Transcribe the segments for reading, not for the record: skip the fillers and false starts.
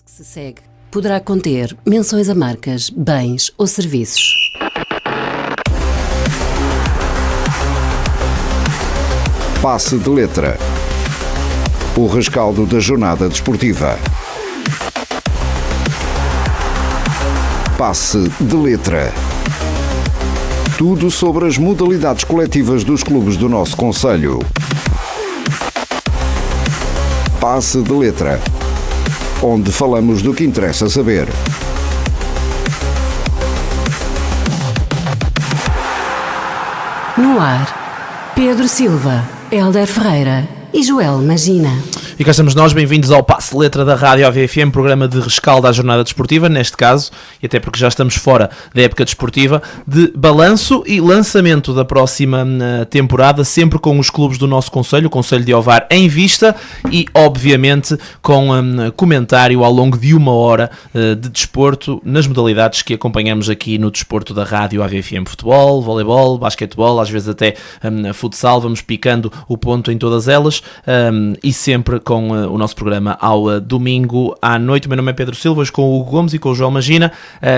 Que se segue poderá conter menções a marcas, bens ou serviços. Passe de letra. O rescaldo da jornada desportiva. Passe de letra. Tudo sobre as modalidades coletivas dos clubes do nosso concelho. Passe de letra. Onde falamos do que interessa saber. No ar, Pedro Silva, Hélder Ferreira e Joel Magina. E cá estamos nós, bem-vindos ao Passe Letra da Rádio AVFM, programa de rescaldo à jornada desportiva, neste caso, e até porque já estamos fora da época desportiva, de balanço e lançamento da próxima temporada, sempre com os clubes do nosso concelho, o Concelho de Ovar, em vista e, obviamente, com comentário ao longo de uma hora de desporto, nas modalidades que acompanhamos aqui no desporto da Rádio AVFM: futebol, voleibol, basquetebol, às vezes até futsal, vamos picando o ponto em todas elas, e sempre com o nosso programa ao domingo à noite. O meu nome é Pedro Silva, com o Hugo Gomes e com o João Magina,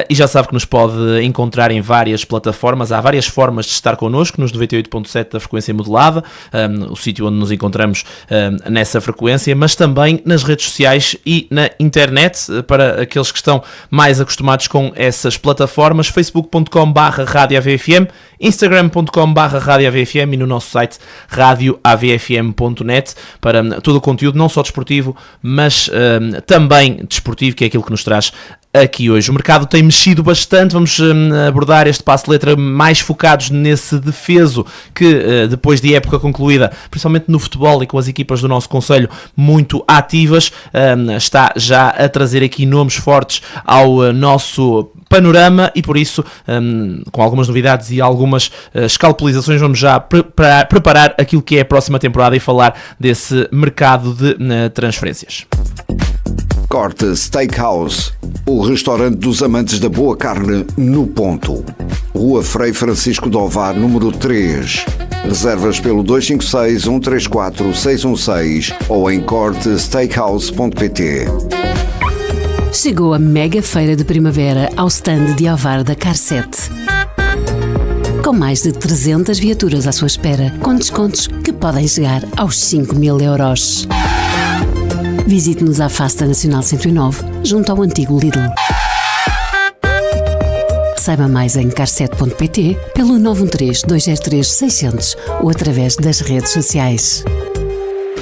e já sabe que nos pode encontrar em várias plataformas. Há várias formas de estar connosco, nos 98.7 da frequência modulada, o sítio onde nos encontramos nessa frequência, mas também nas redes sociais e na internet, para aqueles que estão mais acostumados com essas plataformas: facebook.com/radioavfm, instagram.com/radioavfm e no nosso site radioavfm.net, para todo o conteúdo, não só desportivo, mas também desportivo, que é aquilo que nos traz aqui hoje. O mercado tem mexido bastante, vamos abordar este passo de letra mais focados nesse defeso que, depois de época concluída, principalmente no futebol e com as equipas do nosso concelho muito ativas, está já a trazer aqui nomes fortes ao nosso panorama, e por isso, com algumas novidades e algumas escalpelizações, vamos já preparar aquilo que é a próxima temporada e falar desse mercado de transferências. Corte Steakhouse, o restaurante dos amantes da boa carne no ponto. Rua Frei Francisco de Ovar, número 3. Reservas pelo 256-134-616 ou em cortesteakhouse.pt. Chegou a mega feira de primavera ao stand de Ovar da Carset. Com mais de 300 viaturas à sua espera, com descontos que podem chegar aos 5.000 euros. Visite-nos à Face da Nacional 109, junto ao antigo Lidl. Saiba mais em carset.pt, pelo 913-203-600 ou através das redes sociais.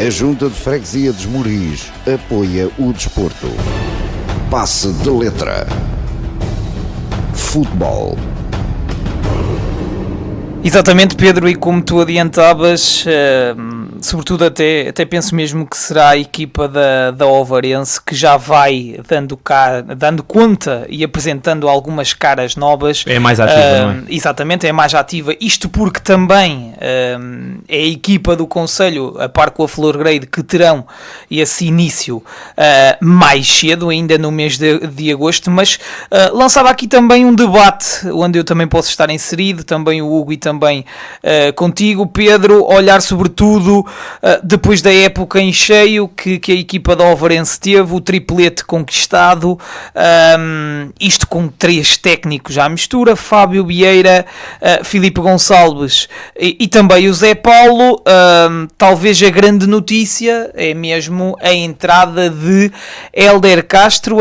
A Junta de Freguesia dos Moris apoia o desporto. Passe de letra. Futebol. Exatamente, Pedro, e como tu adiantavas, sobretudo até penso mesmo que será a equipa da Ovarense que já vai dando conta e apresentando algumas caras novas. É mais ativa, não é? Exatamente, é mais ativa. Isto porque também é a equipa do Concelho, a par com a Florgrade, que terão esse início mais cedo, ainda no mês de agosto, mas lançava aqui também um debate onde eu também posso estar inserido, também o Hugo e também contigo, Pedro, olhar sobretudo depois da época em cheio que a equipa da Ovarense teve, o triplete conquistado, isto com 3 técnicos à mistura: Fábio Vieira, Filipe Gonçalves e também o Zé Paulo. Talvez a grande notícia é mesmo a entrada de Hélder Castro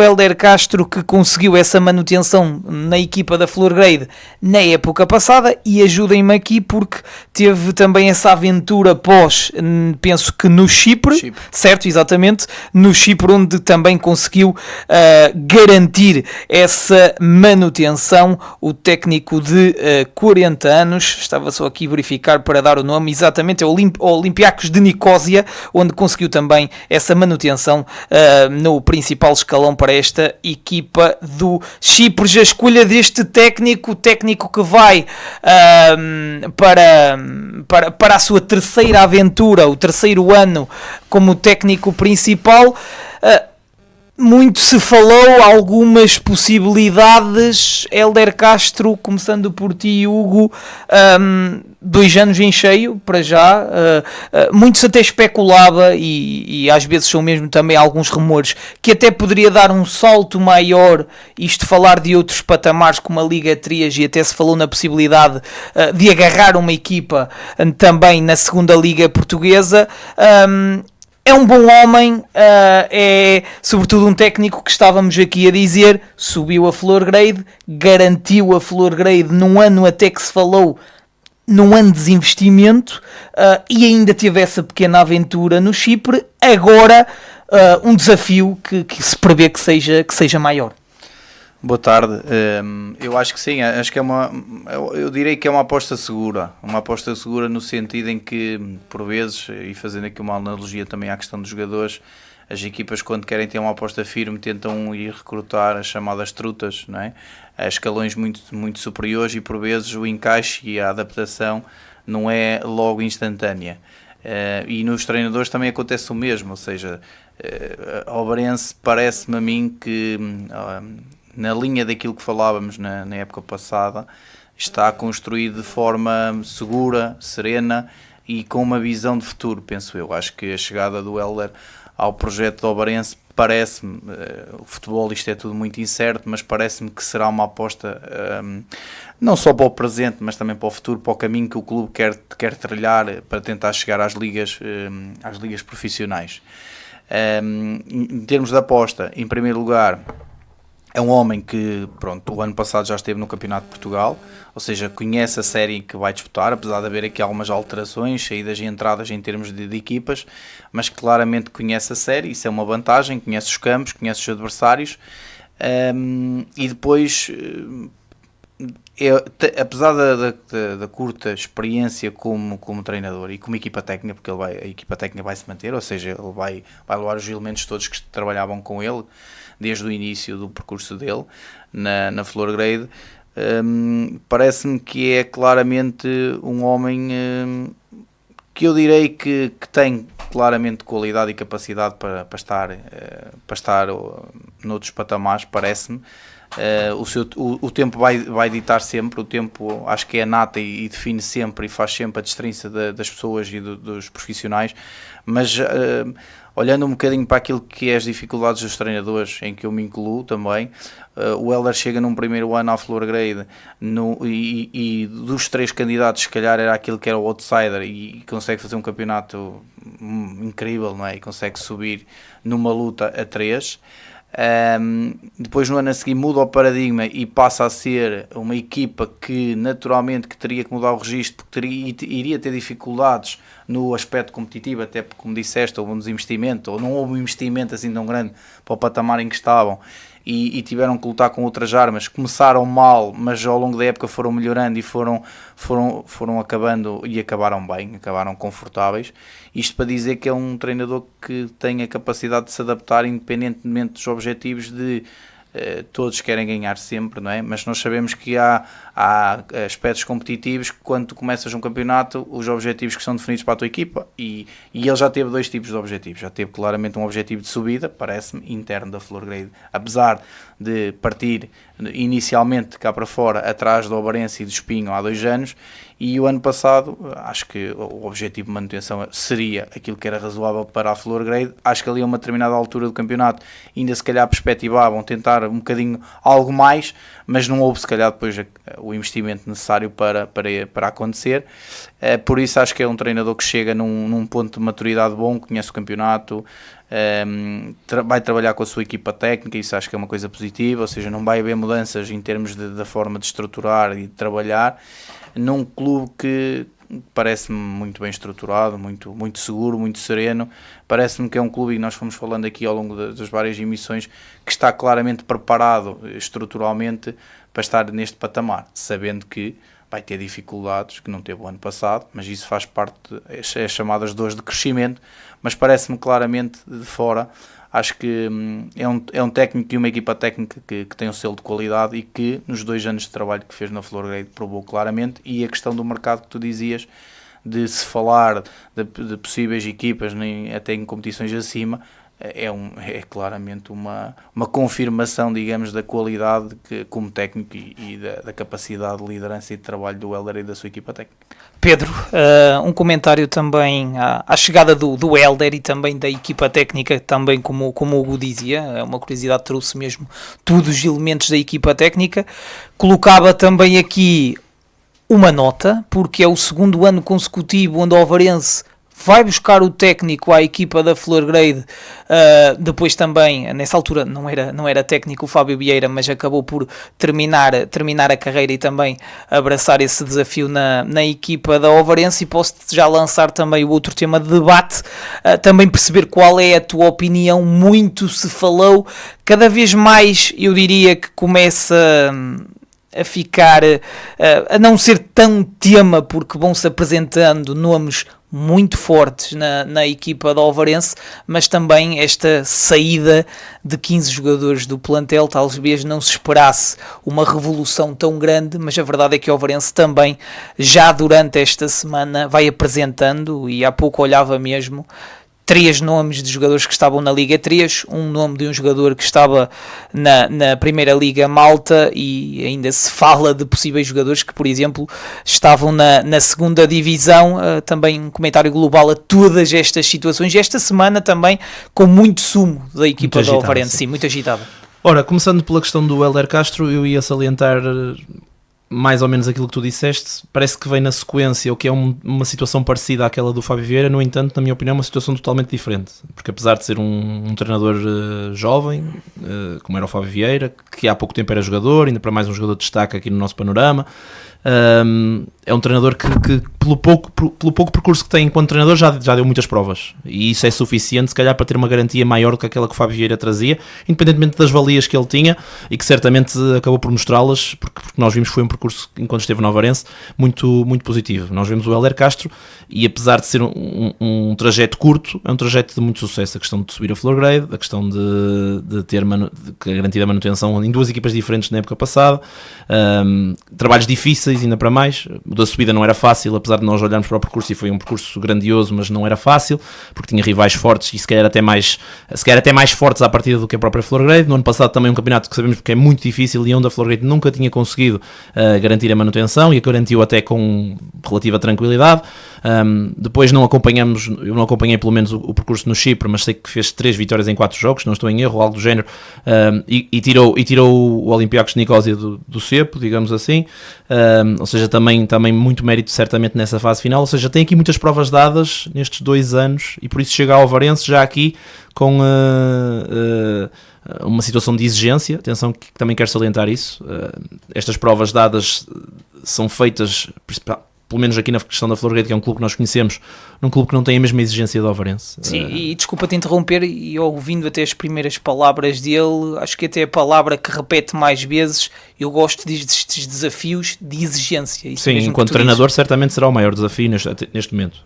que conseguiu essa manutenção na equipa da Florgrade na época passada, e ajudem-me aqui porque teve também essa aventura penso que no Chipre, certo? Exatamente, no Chipre, onde também conseguiu garantir essa manutenção. O técnico de 40 anos, estava só aqui a verificar para dar o nome, exatamente, é o Olympiacos de Nicósia, onde conseguiu também essa manutenção no principal escalão para esta equipa do Chipre. A escolha deste técnico que vai para a sua terceira aventura, o terceiro ano como técnico principal, Muito se falou, algumas possibilidades. Hélder Castro, começando por ti, Hugo, 2 anos em cheio, para já. Muito se até especulava, e às vezes são mesmo também alguns rumores, que até poderia dar um salto maior, isto falar de outros patamares como a Liga 3, e até se falou na possibilidade de agarrar uma equipa também na segunda Liga Portuguesa. É um bom homem, é sobretudo um técnico que estávamos aqui a dizer, subiu a Florgrade, garantiu a Florgrade num ano até que se falou num ano de desinvestimento, e ainda teve essa pequena aventura no Chipre. Agora um desafio que se prevê que seja maior. Boa tarde. Eu acho que sim, acho que eu direi que é uma aposta segura no sentido em que, por vezes, e fazendo aqui uma analogia também à questão dos jogadores, as equipas, quando querem ter uma aposta firme, tentam ir recrutar as chamadas trutas, não é? A escalões muito, muito superiores, e por vezes o encaixe e a adaptação não é logo instantânea. E nos treinadores também acontece o mesmo, ou seja, ao Obarense parece-me a mim que, na linha daquilo que falávamos na época passada, está construído de forma segura, serena e com uma visão de futuro, penso eu. Acho que a chegada do Hélder ao projeto do Obarense parece-me, o futebol, isto é tudo muito incerto, mas parece-me que será uma aposta não só para o presente, mas também para o futuro, para o caminho que o clube quer trilhar para tentar chegar às ligas profissionais. Em termos de aposta, em primeiro lugar, é um homem que, pronto, o ano passado já esteve no Campeonato de Portugal, ou seja, conhece a série que vai disputar, apesar de haver aqui algumas alterações, saídas e entradas em termos de equipas, mas claramente conhece a série, isso é uma vantagem, conhece os campos, conhece os adversários, e depois, apesar da curta experiência como treinador e como equipa técnica, porque a equipa técnica vai se manter, ou seja, ele vai levar os elementos todos que trabalhavam com ele, desde o início do percurso dele na Florgrade, parece-me que é claramente um homem que eu direi que tem claramente qualidade e capacidade para estar noutros patamares, parece-me. O tempo vai ditar sempre, o tempo acho que é nata e define sempre e faz sempre a distinção das pessoas e dos profissionais, mas olhando um bocadinho para aquilo que é as dificuldades dos treinadores, em que eu me incluo também, o Hélder chega num primeiro ano à Florgrade e dos 3 candidatos, se calhar era aquele que era o outsider, e consegue fazer um campeonato incrível, não é? E consegue subir numa luta a 3. Depois no ano a seguir muda o paradigma e passa a ser uma equipa que naturalmente que teria que mudar o registro, porque iria ter dificuldades no aspecto competitivo, até porque, como disseste, houve um desinvestimento, ou não houve um investimento assim tão grande para o patamar em que estavam, e tiveram que lutar com outras armas. Começaram mal, mas ao longo da época foram melhorando e foram acabando, e acabaram bem, acabaram confortáveis. Isto para dizer que é um treinador que tem a capacidade de se adaptar independentemente dos objetivos de todos querem ganhar sempre, não é? Mas nós sabemos que há aspectos competitivos que, quando tu começas um campeonato, os objetivos que são definidos para a tua equipa, e ele já teve 2 tipos de objetivos. Já teve claramente um objetivo de subida, parece-me, interno da Florgrade, apesar de partir inicialmente cá para fora, atrás do Obarense e do Espinho há 2 anos, e o ano passado acho que o objetivo de manutenção seria aquilo que era razoável para a Florgrade. Acho que ali a uma determinada altura do campeonato ainda se calhar perspectivavam tentar um bocadinho algo mais, mas não houve se calhar depois o investimento necessário para acontecer. Por isso acho que é um treinador que chega num ponto de maturidade bom, conhece o campeonato, vai trabalhar com a sua equipa técnica, isso acho que é uma coisa positiva, ou seja, não vai haver mudanças em termos da forma de estruturar e de trabalhar, num clube que parece-me muito bem estruturado, muito seguro, muito sereno. Parece-me que é um clube, e nós fomos falando aqui ao longo das várias emissões, que está claramente preparado estruturalmente para estar neste patamar, sabendo que vai ter dificuldades que não teve o ano passado, mas isso faz parte das chamadas dores de crescimento. Mas parece-me claramente de fora, acho que é um técnico e uma equipa técnica que tem um selo de qualidade, e que nos 2 anos de trabalho que fez na Florgrade provou claramente. E a questão do mercado que tu dizias, de se falar de possíveis equipas até em competições acima, é claramente uma confirmação, digamos, da qualidade como técnico e da capacidade de liderança e de trabalho do Hélder e da sua equipa técnica. Pedro, um comentário também à chegada do Hélder e também da equipa técnica, também como o Hugo dizia, é uma curiosidade, trouxe mesmo todos os elementos da equipa técnica. Colocava também aqui uma nota, porque é o segundo ano consecutivo onde o Ovarense vai buscar o técnico à equipa da Flor Grade. Depois também, nessa altura não era técnico o Fábio Vieira, mas acabou por terminar a carreira e também abraçar esse desafio na equipa da Ovarense. E posso já lançar também o outro tema de debate, também perceber qual é a tua opinião. Muito se falou, cada vez mais eu diria que começa a ficar, a não ser tão tema, porque vão-se apresentando nomes muito fortes na equipa da Ovarense, mas também esta saída de 15 jogadores do plantel. Talvez não se esperasse uma revolução tão grande, mas a verdade é que o Ovarense também, já durante esta semana, vai apresentando, e há pouco olhava mesmo, 3 nomes de jogadores que estavam na Liga 3, um nome de um jogador que estava na Primeira Liga Malta, e ainda se fala de possíveis jogadores que, por exemplo, estavam na segunda divisão. Também um comentário global a todas estas situações, e esta semana também com muito sumo da equipa da Ovarense, sim, muito agitada. Ora, começando pela questão do Hélder Castro, eu ia salientar mais ou menos aquilo que tu disseste. Parece que vem na sequência, o que é uma situação parecida àquela do Fábio Vieira. No entanto, na minha opinião, é uma situação totalmente diferente, porque apesar de ser um treinador jovem, como era o Fábio Vieira, que há pouco tempo era jogador, ainda para mais um jogador de destaque aqui no nosso panorama, é um treinador que pelo pouco percurso que tem enquanto treinador já deu muitas provas, e isso é suficiente se calhar para ter uma garantia maior do que aquela que o Fábio Vieira trazia, independentemente das valias que ele tinha, e que certamente acabou por mostrá-las, porque nós vimos que foi um percurso, enquanto esteve no Ovarense, muito, muito positivo. Nós vemos o Hélder Castro, e apesar de ser um trajeto curto, é um trajeto de muito sucesso. A questão de subir a Flor Grade, a questão de ter a garantia da manutenção em 2 equipas diferentes na época passada, trabalhos difíceis ainda para mais. O da subida não era fácil, apesar de nós olharmos para o percurso, e foi um percurso grandioso, mas não era fácil, porque tinha rivais fortes, e se calhar até mais fortes à partida do que a própria Flor Grade. No ano passado também um campeonato que sabemos que é muito difícil, e onde a Flor Grade nunca tinha conseguido garantir a manutenção, e a garantiu até com relativa tranquilidade. Depois eu não acompanhei pelo menos o percurso no Chipre, mas sei que fez 3 vitórias em 4 jogos, não estou em erro, algo do género, e tirou o Olympiacos de Nicosia do cepo, digamos assim. Ou seja, também muito mérito certamente nessa fase final. Ou seja, tem aqui muitas provas dadas nestes 2 anos, e por isso chega ao Ovarense já aqui com uma situação de exigência. Atenção, que também quero salientar isso. Estas provas dadas são feitas, pelo menos aqui na questão da Flor Grade, que é um clube que nós conhecemos, num clube que não tem a mesma exigência do Ovarense. Sim, e desculpa-te interromper, e ouvindo até as primeiras palavras dele, acho que até a palavra que repete mais vezes, eu gosto destes desafios de exigência. Isso. Sim, enquanto treinador certamente será o maior desafio neste momento,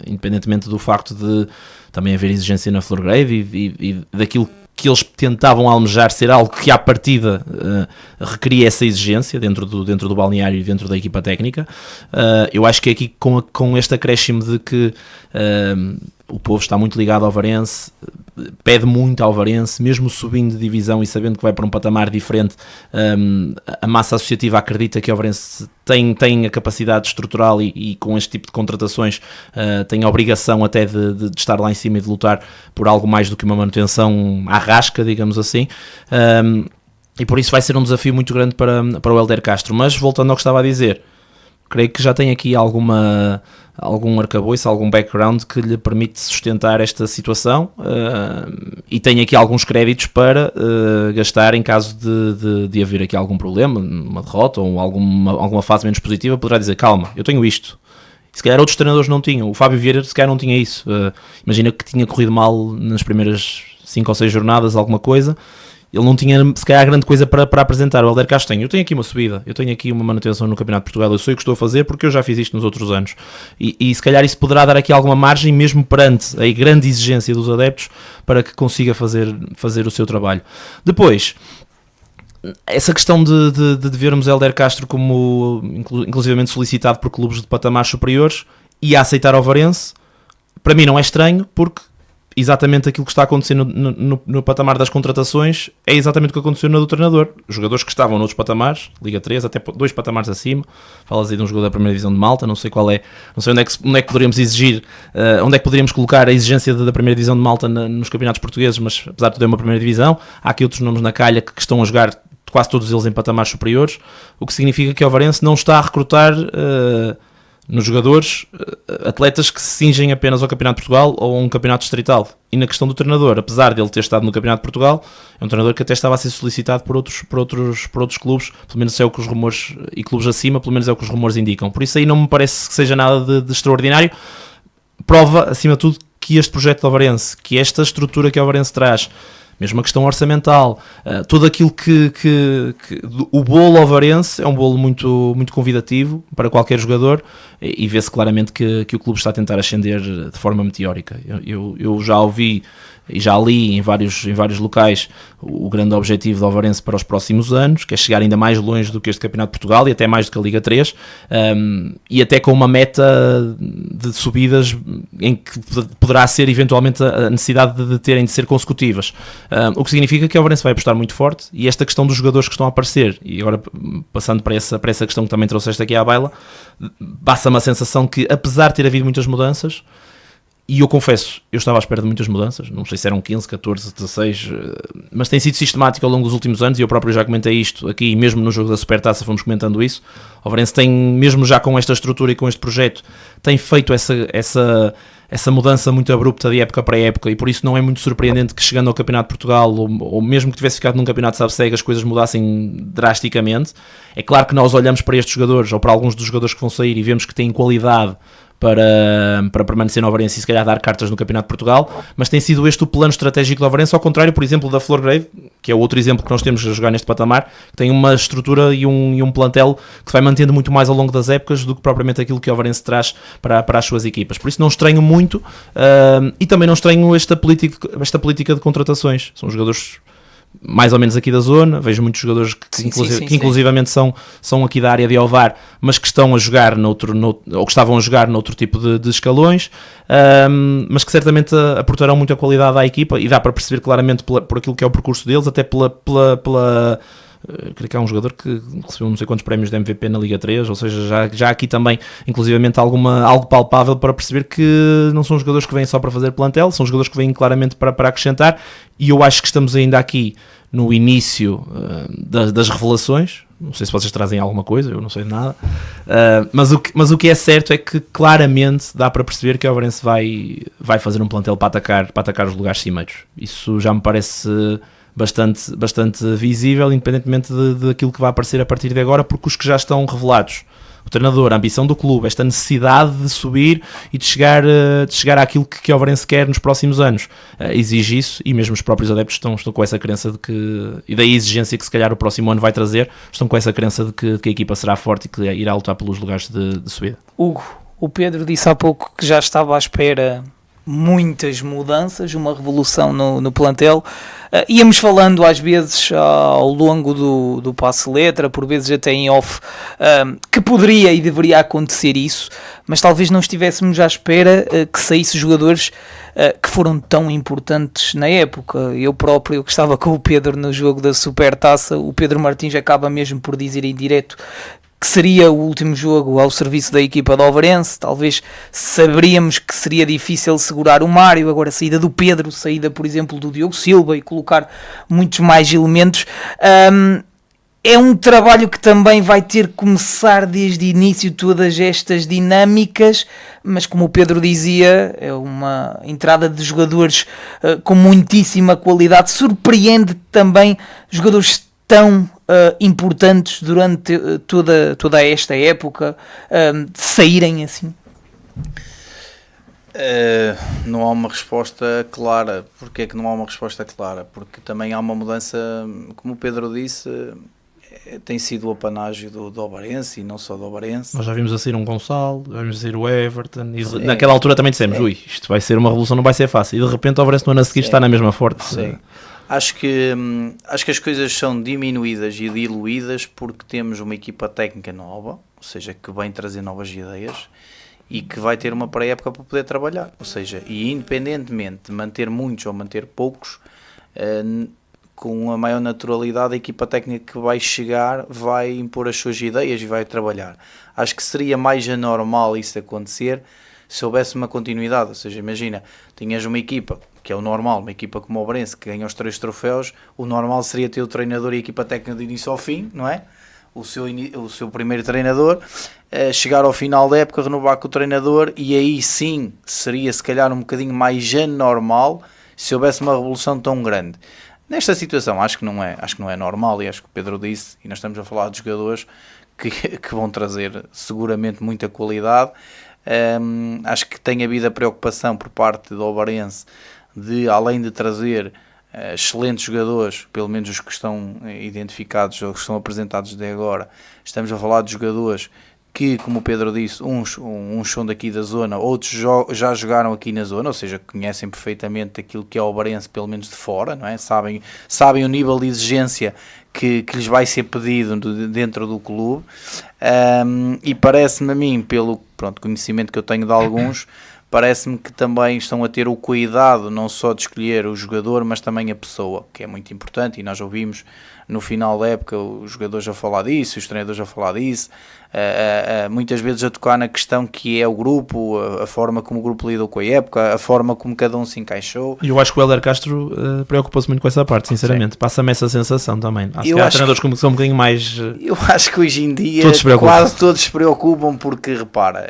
independentemente do facto de também haver exigência na Flor Grade e daquilo que eles tentavam almejar ser algo que à partida requeria essa exigência dentro do balneário e dentro da equipa técnica. Eu acho que aqui com este acréscimo de que o povo está muito ligado ao Ovarense, pede muito ao Ovarense, mesmo subindo de divisão e sabendo que vai para um patamar diferente, a massa associativa acredita que o Ovarense tem a capacidade estrutural e com este tipo de contratações tem a obrigação até de estar lá em cima e de lutar por algo mais do que uma manutenção à rasca, digamos assim. E por isso vai ser um desafio muito grande para o Hélder Castro. Mas voltando ao que estava a dizer, creio que já tem aqui algum arcabouço, algum background que lhe permite sustentar esta situação, e tem aqui alguns créditos para gastar em caso de haver aqui algum problema, uma derrota ou alguma fase menos positiva. Poderá dizer, calma, eu tenho isto. Se calhar outros treinadores não tinham. O Fábio Vieira se calhar não tinha isso. Imagina que tinha corrido mal nas primeiras 5 ou 6 jornadas, alguma coisa. Ele não tinha, se calhar, grande coisa para apresentar. O Hélder Castro tem. Eu tenho aqui uma subida, eu tenho aqui uma manutenção no Campeonato de Portugal, eu sei o que estou a fazer porque eu já fiz isto nos outros anos. E se calhar isso poderá dar aqui alguma margem, mesmo perante a grande exigência dos adeptos, para que consiga fazer o seu trabalho. Depois, essa questão de vermos Hélder Castro como inclusivamente solicitado por clubes de patamares superiores e a aceitar o Ovarense, para mim não é estranho, porque exatamente aquilo que está acontecendo no patamar das contratações, é exatamente o que aconteceu no do treinador. Os jogadores que estavam noutros patamares, Liga 3, até 2 patamares acima, falas aí de um jogador da primeira divisão de Malta, não sei qual é, não sei onde é que poderíamos exigir, onde é que poderíamos colocar a exigência da primeira divisão de Malta nos campeonatos portugueses, mas apesar de tudo é uma primeira divisão, há aqui outros nomes na calha que estão a jogar, quase todos eles em patamares superiores, o que significa que o Ovarense não está a recrutar nos jogadores atletas que se cingem apenas ao Campeonato de Portugal ou a um campeonato distrital. E na questão do treinador, apesar de ele ter estado no Campeonato de Portugal, é um treinador que até estava a ser solicitado por outros clubes, pelo menos é o que os rumores, e clubes acima, pelo menos é o que os rumores indicam. Por isso aí não me parece que seja nada de extraordinário. Prova, acima de tudo, que este projeto do Ovarense, que esta estrutura que o Ovarense traz, mesmo a questão orçamental, tudo aquilo que o bolo ovarense é um bolo muito, muito convidativo para qualquer jogador, e vê-se claramente que o clube está a tentar ascender de forma meteórica. Eu já ouvi e já li em vários locais o grande objetivo do Ovarense para os próximos anos, que é chegar ainda mais longe do que este Campeonato de Portugal e até mais do que a Liga 3, e até com uma meta de subidas em que poderá ser eventualmente a necessidade de terem de ser consecutivas, o que significa que o Ovarense vai apostar muito forte. E esta questão dos jogadores que estão a aparecer, e agora passando para essa questão que também trouxeste aqui à baila, passa-me a sensação que, apesar de ter havido muitas mudanças, e eu confesso, eu estava à espera de muitas mudanças, não sei se eram 15, 14, 16, mas tem sido sistemático ao longo dos últimos anos, e eu próprio já comentei isto aqui, mesmo no jogo da Supertaça fomos comentando isso. O Ovarense tem, mesmo já com esta estrutura e com este projeto, tem feito essa mudança muito abrupta de época para época, e por isso não é muito surpreendente que, chegando ao Campeonato de Portugal, ou mesmo que tivesse ficado num campeonato de Sabseg, as coisas mudassem drasticamente. É claro que nós olhamos para estes jogadores, ou para alguns dos jogadores que vão sair, e vemos que têm qualidade para permanecer no Ovarense e se calhar dar cartas no Campeonato de Portugal, mas tem sido este o plano estratégico do Ovarense, ao contrário, por exemplo, da Flor Grave, que é o outro exemplo que nós temos a jogar neste patamar, que tem uma estrutura e um plantel que se vai mantendo muito mais ao longo das épocas do que propriamente aquilo que o Ovarense traz para as suas equipas. Por isso não estranho muito, e também não estranho esta política de contratações. São jogadores mais ou menos aqui da zona, vejo muitos jogadores que inclusivamente são aqui da área de Ovar, mas que estão a jogar ou que estavam a jogar noutro tipo de escalões, mas que certamente aportarão muita qualidade à equipa, e dá para perceber claramente por aquilo que é o percurso deles, até pela creio que há um jogador que recebeu não sei quantos prémios de MVP na Liga 3, ou seja, já aqui também inclusivamente algo palpável para perceber que não são jogadores que vêm só para fazer plantel, são jogadores que vêm claramente para acrescentar. E eu acho que estamos ainda aqui no início das revelações. Não sei se vocês trazem alguma coisa, eu não sei de nada, mas o que é certo é que claramente dá para perceber que o Ovarense vai fazer um plantel para atacar os lugares cimeiros. Isso já me parece bastante visível, independentemente daquilo que vai aparecer a partir de agora, porque os que já estão revelados, o treinador, a ambição do clube, esta necessidade de subir e de chegar àquilo que o Ovarense quer nos próximos anos, exige isso, e mesmo os próprios adeptos estão com essa crença de que, e daí a exigência que se calhar o próximo ano vai trazer, estão com essa crença de que a equipa será forte e que irá lutar pelos lugares de subida. Hugo, o Pedro disse há pouco que já estava à espera muitas mudanças, uma revolução no plantel. Íamos falando às vezes ao longo do passe letra, por vezes até em off, que poderia e deveria acontecer isso, mas talvez não estivéssemos à espera que saíssem jogadores que foram tão importantes na época. Eu próprio, que estava com o Pedro no jogo da Supertaça, o Pedro Martins acaba mesmo por dizer em direto que seria o último jogo ao serviço da equipa do Ovarense. Talvez saberíamos que seria difícil segurar o Mário, agora a saída do Pedro, saída por exemplo do Diogo Silva, e colocar muitos mais elementos. É um trabalho que também vai ter que começar desde o início, todas estas dinâmicas, mas como o Pedro dizia, é uma entrada de jogadores com muitíssima qualidade. Surpreende também jogadores tão importantes durante toda esta época saírem assim? Não há uma resposta clara. Porquê é que não há uma resposta clara? Porque também há uma mudança, como o Pedro disse, tem sido o apanágio do Ovarense, e não só do Ovarense. Nós já vimos a sair um Gonçalo, já vimos a sair o Everton, e naquela altura também dissemos, isto vai ser uma revolução, não vai ser fácil, e de repente o Ovarense no ano a seguir está na mesma forte. Sim. Acho que as coisas são diminuídas e diluídas porque temos uma equipa técnica nova, ou seja, que vem trazer novas ideias, e que vai ter uma pré-época para poder trabalhar. Ou seja, e independentemente de manter muitos ou manter poucos, com a maior naturalidade a equipa técnica que vai chegar vai impor as suas ideias e vai trabalhar. Acho que seria mais anormal isso acontecer se houvesse uma continuidade. Ou seja, imagina, tinhas uma equipa, que é o normal, uma equipa como o Oberense que ganha os 3 troféus, o normal seria ter o treinador e a equipa técnica do início ao fim, não é? O seu primeiro treinador, chegar ao final da época, renovar com o treinador, e aí sim seria se calhar um bocadinho mais anormal se houvesse uma revolução tão grande. Nesta situação acho que não é normal, e acho que o Pedro disse, e nós estamos a falar de jogadores que vão trazer seguramente muita qualidade. Acho que tem havido a preocupação por parte do Obarense de, além de trazer excelentes jogadores, pelo menos os que estão identificados ou que estão apresentados de agora, estamos a falar de jogadores que, como o Pedro disse, uns são daqui da zona, outros já jogaram aqui na zona, ou seja, conhecem perfeitamente aquilo que é o Obarense, pelo menos de fora, não é? Sabem o nível de exigência que lhes vai ser pedido dentro do clube, e parece-me a mim, pelo conhecimento que eu tenho de alguns, parece-me que também estão a ter o cuidado não só de escolher o jogador, mas também a pessoa, que é muito importante, e nós ouvimos no final da época os jogadores a falar disso, os treinadores a falar disso, muitas vezes a tocar na questão que é o grupo, a forma como o grupo lidou com a época, a forma como cada um se encaixou. E eu acho que o Hélder Castro preocupa-se muito com essa parte, sinceramente. Sim. Passa-me essa sensação também. Há treinadores que são um bocadinho mais... Eu acho que hoje em dia quase todos se preocupam, porque, repara,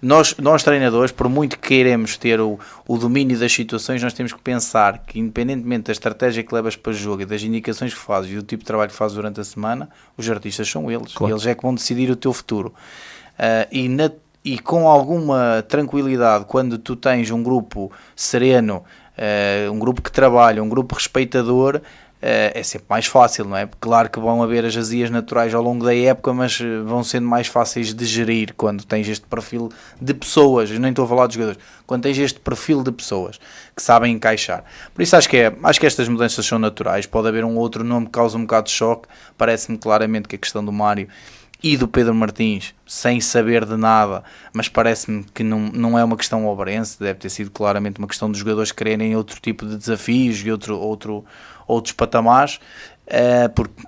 nós treinadores, por muito que queiremos ter o domínio das situações, nós temos que pensar que, independentemente da estratégia que levas para o jogo e das indicações que fazes e do tipo de trabalho que fazes durante a semana, os artistas são eles. Claro. Eles é que vão decidir o teu futuro. E com alguma tranquilidade, quando tu tens um grupo sereno, um grupo que trabalha, um grupo respeitador, é sempre mais fácil, não é? Claro que vão haver as azias naturais ao longo da época, mas vão sendo mais fáceis de gerir quando tens este perfil de pessoas. Eu nem estou a falar de jogadores, quando tens este perfil de pessoas que sabem encaixar. Por isso acho que estas mudanças são naturais. Pode haver um outro nome que causa um bocado de choque. Parece-me claramente que a questão do Mário e do Pedro Martins, sem saber de nada, mas parece-me que não é uma questão obarense, deve ter sido claramente uma questão dos jogadores quererem outro tipo de desafios e outros patamares, porque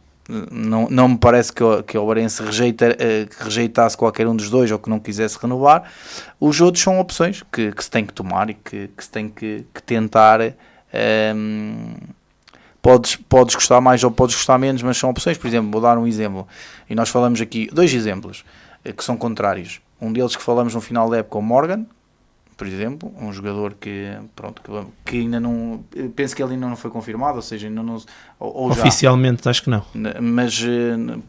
não me parece que o Obarense rejeitasse qualquer um dos dois ou que não quisesse renovar. Os outros são opções que se tem que tomar e que se tem que tentar. Podes gostar mais ou podes gostar menos, mas são opções. Por exemplo, vou dar um exemplo, e nós falamos aqui 2 exemplos que são contrários. Um deles que falamos no final da época, o Morgan, por exemplo, um jogador que ainda não, penso que ele ainda não foi confirmado, ou seja, ainda não, ou oficialmente já, acho que não, mas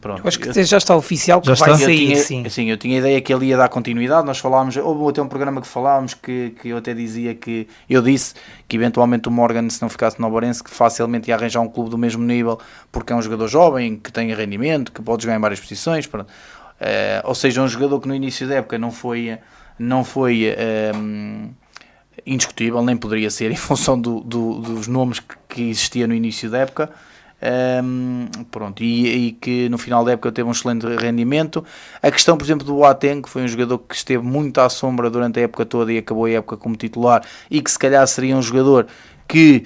pronto, eu acho que já está oficial, que já vai sair. Sim, eu tinha a ideia que ele ia dar continuidade. Nós falámos, houve até um programa que falámos que eu até dizia que eu disse que eventualmente o Morgan, se não ficasse no Obarense, que facilmente ia arranjar um clube do mesmo nível, porque é um jogador jovem, que tem rendimento, que pode jogar em várias posições, pronto. Ou seja, um jogador que no início da época não foi indiscutível, nem poderia ser em função dos nomes que existia no início da época, pronto, e que no final da época teve um excelente rendimento. A questão, por exemplo, do Boateng, que foi um jogador que esteve muito à sombra durante a época toda e acabou a época como titular, e que se calhar seria um jogador que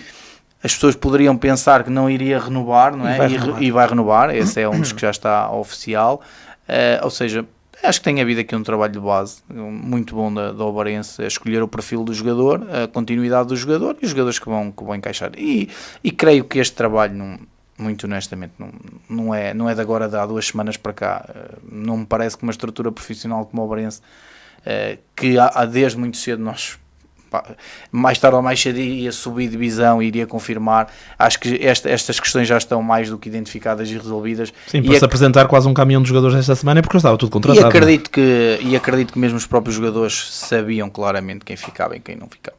as pessoas poderiam pensar que não iria renovar, não é? E vai renovar. Esse é um dos que já está oficial, ou seja, acho que tem havido aqui um trabalho de base muito bom da Obarense, a escolher o perfil do jogador, a continuidade do jogador e os jogadores que vão encaixar. E creio que este trabalho, muito honestamente, não é de agora, de há 2 semanas para cá. Não me parece que uma estrutura profissional como a Obarense, que desde muito cedo nós, mais tarde ou mais cedo, iria subir divisão e iria confirmar. Acho que estas questões já estão mais do que identificadas e resolvidas. Sim, para se apresentar quase um caminhão de jogadores esta semana é porque estava tudo contratado. E acredito que mesmo os próprios jogadores sabiam claramente quem ficava e quem não ficava.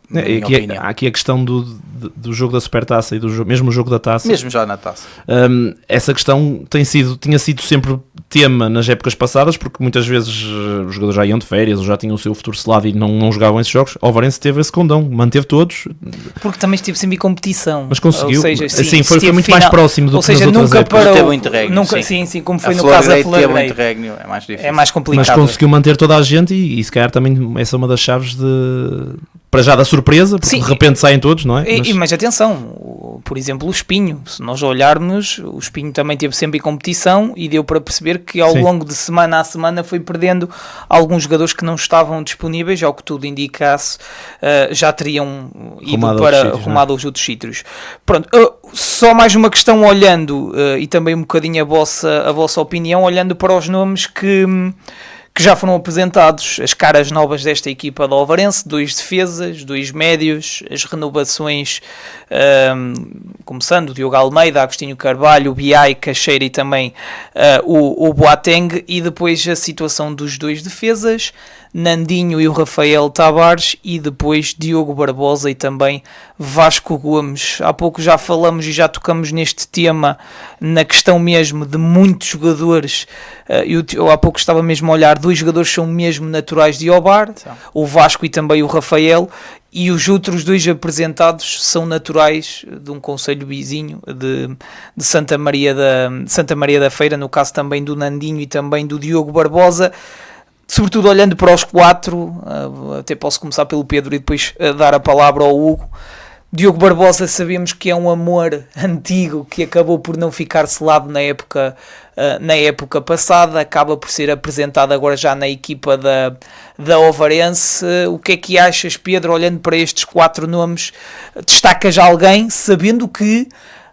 Há aqui a questão do jogo da Supertaça e mesmo o jogo da Taça. Mesmo já na Taça. Essa questão tinha sido sempre tema nas épocas passadas, porque muitas vezes os jogadores já iam de férias ou já tinham o seu futuro selado e não jogavam esses jogos. O Ovarense teve esse condão, manteve todos. Porque também esteve sempre em competição. Mas conseguiu, ou seja, assim, foi muito mais próximo do ou que seja, nas outras nunca épocas. parou, Teve um interregno, nunca, sim. sim, como foi A no Flor caso da Grey Flor teve um Grey. interregno, é mais difícil. É mais complicado. Mas conseguiu manter toda a gente e se calhar também essa é uma das chaves para já da surpresa, porque Sim, de repente saem todos, não é? Mas atenção, por exemplo, o Espinho, se nós olharmos, o Espinho também esteve sempre em competição e deu para perceber que ao Sim. longo de semana a semana foi perdendo alguns jogadores que não estavam disponíveis, ao que tudo indicasse, já teriam ido arrumado aos outros sítios. Pronto, só mais uma questão olhando, e também um bocadinho a vossa opinião, olhando para os nomes que já foram apresentados, as caras novas desta equipa do Ovarense, 2 defesas, 2 médios, as renovações, começando, Diogo Almeida, Agostinho Carvalho, o Biai, Cacheira e também o Boateng, e depois a situação dos 2 defesas, Nandinho e o Rafael Tavares, e depois Diogo Barbosa e também Vasco Gomes. Há pouco já falamos e já tocamos neste tema, na questão mesmo de muitos jogadores. Eu há pouco estava mesmo a olhar, 2 jogadores são mesmo naturais de Ovar, o Vasco e também o Rafael, e os outros 2 apresentados são naturais de um concelho vizinho de Santa Maria da Feira, no caso também do Nandinho e também do Diogo Barbosa. Sobretudo olhando para os 4, até posso começar pelo Pedro e depois dar a palavra ao Hugo. Diogo Barbosa sabemos que é um amor antigo que acabou por não ficar selado na época passada, acaba por ser apresentado agora já na equipa da Ovarense. O que é que achas, Pedro, olhando para estes 4 nomes? Destacas alguém, sabendo que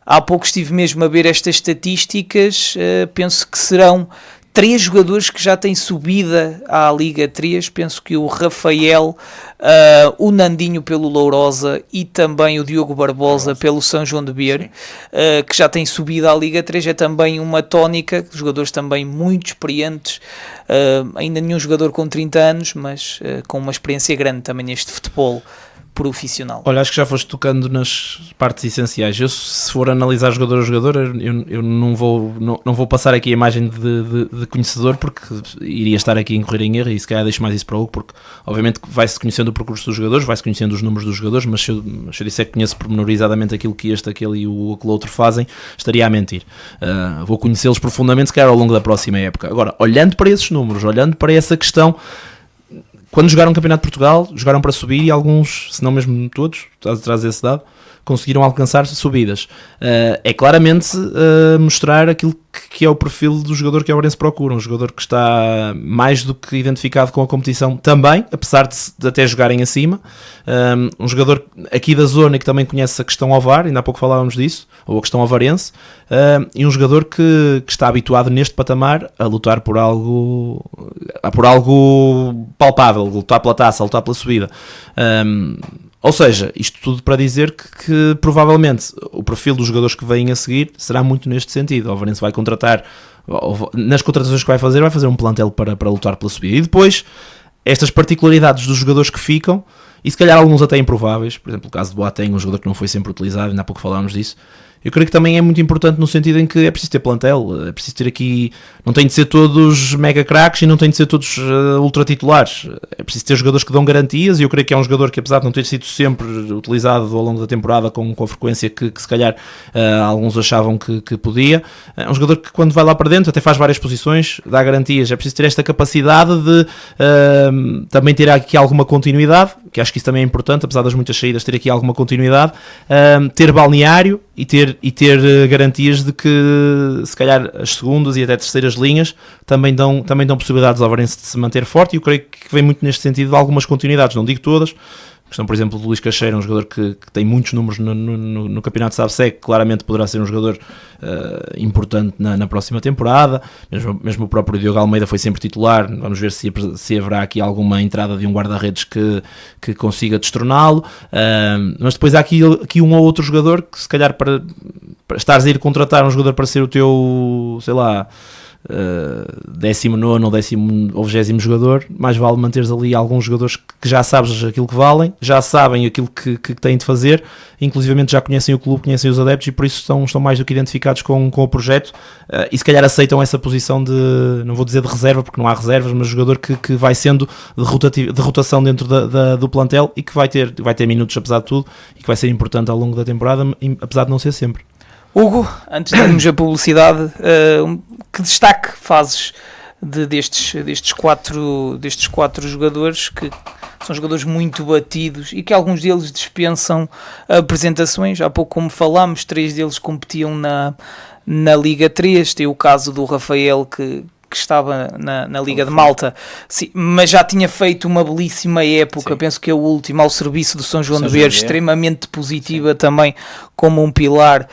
há pouco estive mesmo a ver estas estatísticas, penso que serão 3 jogadores que já têm subida à Liga 3, penso que o Rafael, o Nandinho pelo Lourosa e também o Diogo Barbosa pelo São João de Beer, que já têm subido à Liga 3, é também uma tónica, jogadores também muito experientes, ainda nenhum jogador com 30 anos, mas com uma experiência grande também neste futebol profissional. Olha, acho que já foste tocando nas partes essenciais. Eu, se for analisar jogador a jogador, eu não vou passar aqui a imagem de conhecedor, porque iria estar aqui a incorrer em erro, e se calhar deixo mais isso para o Hugo, porque obviamente vai-se conhecendo o percurso dos jogadores, vai-se conhecendo os números dos jogadores, mas se eu disser que conheço pormenorizadamente aquilo que aquele e o outro fazem, estaria a mentir. Vou conhecê-los profundamente, se calhar ao longo da próxima época. Agora, olhando para esses números, olhando para essa questão, quando jogaram o Campeonato de Portugal, jogaram para subir, e alguns, se não mesmo todos, atrás desse dado, conseguiram alcançar subidas. É claramente mostrar aquilo que é o perfil do jogador que a Ourense procura, um jogador que está mais do que identificado com a competição também, apesar de até jogarem acima, um jogador aqui da zona que também conhece a questão Ovar, ainda há pouco falávamos disso, ou a questão ovarense, e um jogador que está habituado neste patamar a lutar por algo palpável, lutar pela taça, lutar pela subida. Ou seja, isto tudo para dizer que provavelmente o perfil dos jogadores que vêm a seguir será muito neste sentido. O Ovarense vai contratar, nas contratações que vai fazer um plantel para lutar pela subida. E depois, estas particularidades dos jogadores que ficam, e se calhar alguns até improváveis, por exemplo o caso do Boateng, um jogador que não foi sempre utilizado, ainda há pouco falámos disso, eu creio que também é muito importante no sentido em que é preciso ter plantel, é preciso ter aqui, não tem de ser todos mega craques e não tem de ser todos ultra titulares, é preciso ter jogadores que dão garantias, e eu creio que é um jogador que, apesar de não ter sido sempre utilizado ao longo da temporada com a frequência que se calhar alguns achavam que podia, é um jogador que quando vai lá para dentro até faz várias posições, dá garantias, é preciso ter esta capacidade de também ter aqui alguma continuidade, que acho que isso também é importante, apesar das muitas saídas, ter aqui alguma continuidade, ter balneário e ter garantias de que se calhar as segundas e até terceiras linhas também dão possibilidades ao Ovarense de se manter forte, e eu creio que vem muito neste sentido de algumas continuidades, não digo todas. A questão, por exemplo, do Luís Cacheira, um jogador que tem muitos números no campeonato de SABSEC, claramente poderá ser um jogador importante na próxima temporada. Mesmo o próprio Diogo Almeida foi sempre titular, vamos ver se haverá aqui alguma entrada de um guarda-redes que consiga destroná-lo, mas depois há aqui um ou outro jogador que se calhar para estares a ir contratar um jogador para ser o teu, sei lá, 19º ou 20º jogador, mais vale manteres ali alguns jogadores que já sabes aquilo que valem, já sabem aquilo que têm de fazer, inclusivamente já conhecem o clube, conhecem os adeptos e por isso estão mais do que identificados com o projeto, e se calhar aceitam essa posição de, não vou dizer de reserva porque não há reservas, mas jogador que vai sendo de rotação dentro do plantel e que vai ter minutos apesar de tudo e que vai ser importante ao longo da temporada, apesar de não ser sempre. Hugo, antes de irmos à publicidade, que destaque fazes destes quatro jogadores que são jogadores muito batidos e que alguns deles dispensam apresentações? Há pouco, como falámos, 3 deles competiam na Liga 3, tem o caso do Rafael que estava na Liga de Malta, sim, mas já tinha feito uma belíssima época, sim. Penso que é o último, ao serviço do São João de Ver, extremamente positiva, sim. Também como um pilar,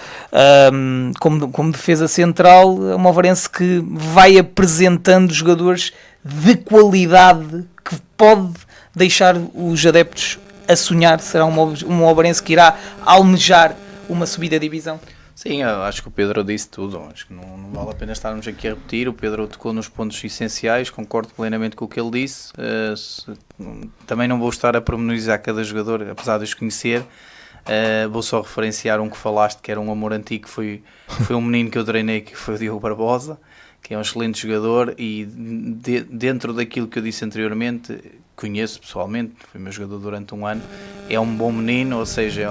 como defesa central, uma Ovarense que vai apresentando jogadores de qualidade que pode deixar os adeptos a sonhar. Será uma Ovarense que irá almejar uma subida de divisão. Sim, eu acho que o Pedro disse tudo, acho que não vale a pena estarmos aqui a repetir, o Pedro tocou nos pontos essenciais, concordo plenamente com o que ele disse, também não vou estar a pormenorizar cada jogador, apesar de os conhecer, vou só referenciar um que falaste, que era um amor antigo, que foi um menino que eu treinei, que foi o Diogo Barbosa, que é um excelente jogador e dentro daquilo que eu disse anteriormente, conheço pessoalmente, foi meu jogador durante um ano, é um bom menino, ou seja,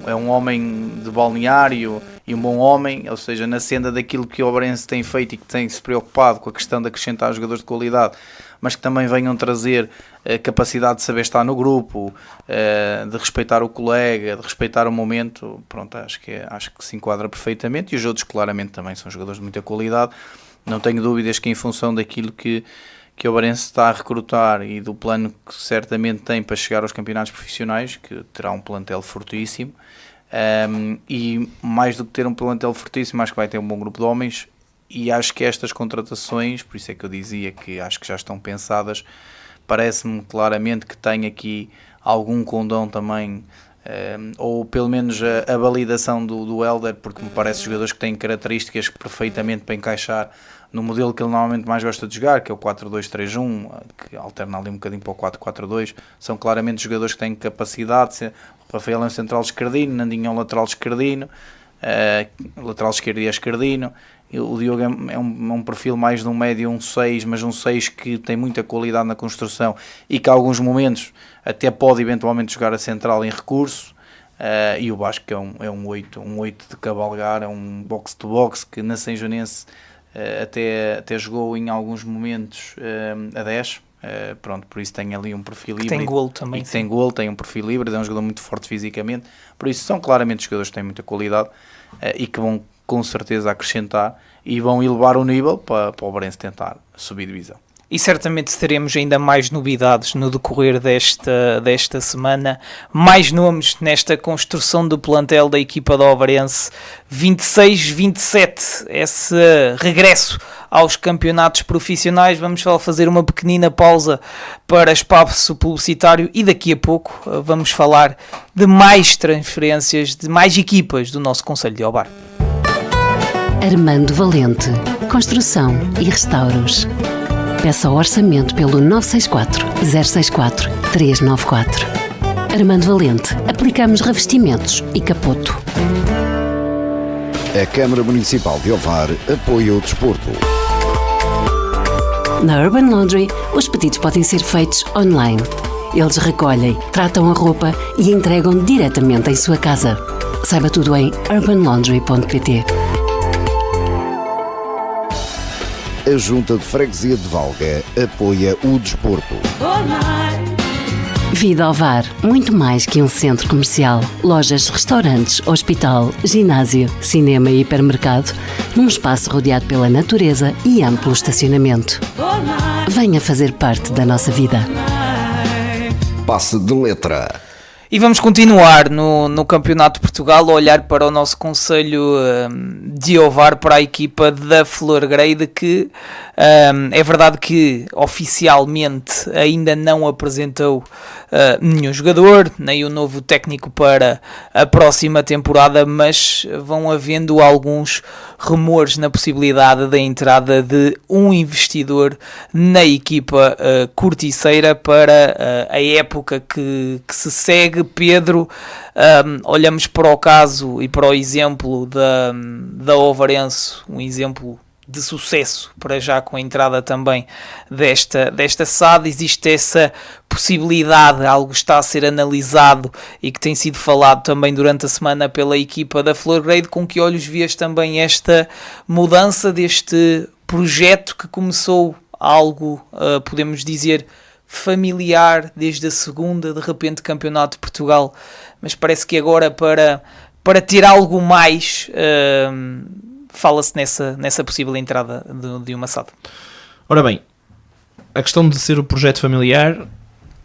é um homem de balneário e um bom homem, ou seja, na senda daquilo que o Ovarense tem feito e que tem se preocupado com a questão de acrescentar jogadores de qualidade, mas que também venham trazer a capacidade de saber estar no grupo, de respeitar o colega, de respeitar o momento, pronto, acho que se enquadra perfeitamente, e os outros claramente também são jogadores de muita qualidade, não tenho dúvidas que em função daquilo que o Ovarense está a recrutar e do plano que certamente tem para chegar aos campeonatos profissionais, que terá um plantel fortíssimo, e mais do que ter um plantel fortíssimo, acho que vai ter um bom grupo de homens, e acho que estas contratações, por isso é que eu dizia que acho que já estão pensadas, parece-me claramente que tem aqui algum condão também, ou pelo menos a validação do Hélder, porque me parece jogadores que têm características perfeitamente para encaixar no modelo que ele normalmente mais gosta de jogar, que é o 4-2-3-1, que alterna ali um bocadinho para o 4-4-2, são claramente jogadores que têm capacidade. O Rafael é um central esquerdino, Nandinho é um lateral esquerdino, lateral esquerdo e esquerdino, o Diogo é um perfil mais de um médio, um 6, mas um 6 que tem muita qualidade na construção e que a alguns momentos até pode eventualmente jogar a central em recurso, e o Vasco é um 8 de cavalgar, é um box-to-box que na São-Joanense até jogou em alguns momentos a 10, pronto, por isso tem ali um perfil híbrido. Tem golo também. Tem golo, tem um perfil híbrido, é um jogador muito forte fisicamente, por isso são claramente jogadores que têm muita qualidade e que vão com certeza acrescentar e vão elevar o nível para o Ovarense tentar subir divisão. E certamente teremos ainda mais novidades no decorrer desta semana, mais nomes nesta construção do plantel da equipa do Ovarense. 26-27, esse regresso aos campeonatos profissionais. Vamos só fazer uma pequenina pausa para espaço publicitário e daqui a pouco vamos falar de mais transferências, de mais equipas do nosso Concelho de Ovar. Armando Valente, Construção e Restauros. Peça orçamento pelo 964 064 394. Armando Valente, aplicamos revestimentos e capoto. A Câmara Municipal de Ovar apoia o desporto. Na Urban Laundry, os pedidos podem ser feitos online. Eles recolhem, tratam a roupa e entregam diretamente em sua casa. Saiba tudo em urbanlaundry.pt. A Junta de Freguesia de Valga apoia o desporto. Vida Ovar, muito mais que um centro comercial. Lojas, restaurantes, hospital, ginásio, cinema e hipermercado, num espaço rodeado pela natureza e amplo estacionamento. Venha fazer parte da nossa vida. Passe de letra. E vamos continuar no Campeonato de Portugal a olhar para o nosso concelho de Ovar, para a equipa da Flor Grade, que é verdade que oficialmente ainda não apresentou nenhum jogador, nem o novo técnico para a próxima temporada, mas vão havendo alguns rumores na possibilidade da entrada de um investidor na equipa corticeira para a época que se segue. Pedro, olhamos para o caso e para o exemplo da Ovarense, um exemplo de sucesso para já, com a entrada também desta SAD. Existe essa possibilidade, algo está a ser analisado e que tem sido falado também durante a semana pela equipa da Flor Grade. Com que olhos vias também esta mudança deste projeto que começou algo, podemos dizer, familiar desde a segunda, de repente, Campeonato de Portugal, mas parece que agora para ter algo mais, fala-se nessa possível entrada de uma SAD. Ora bem, a questão de ser o projeto familiar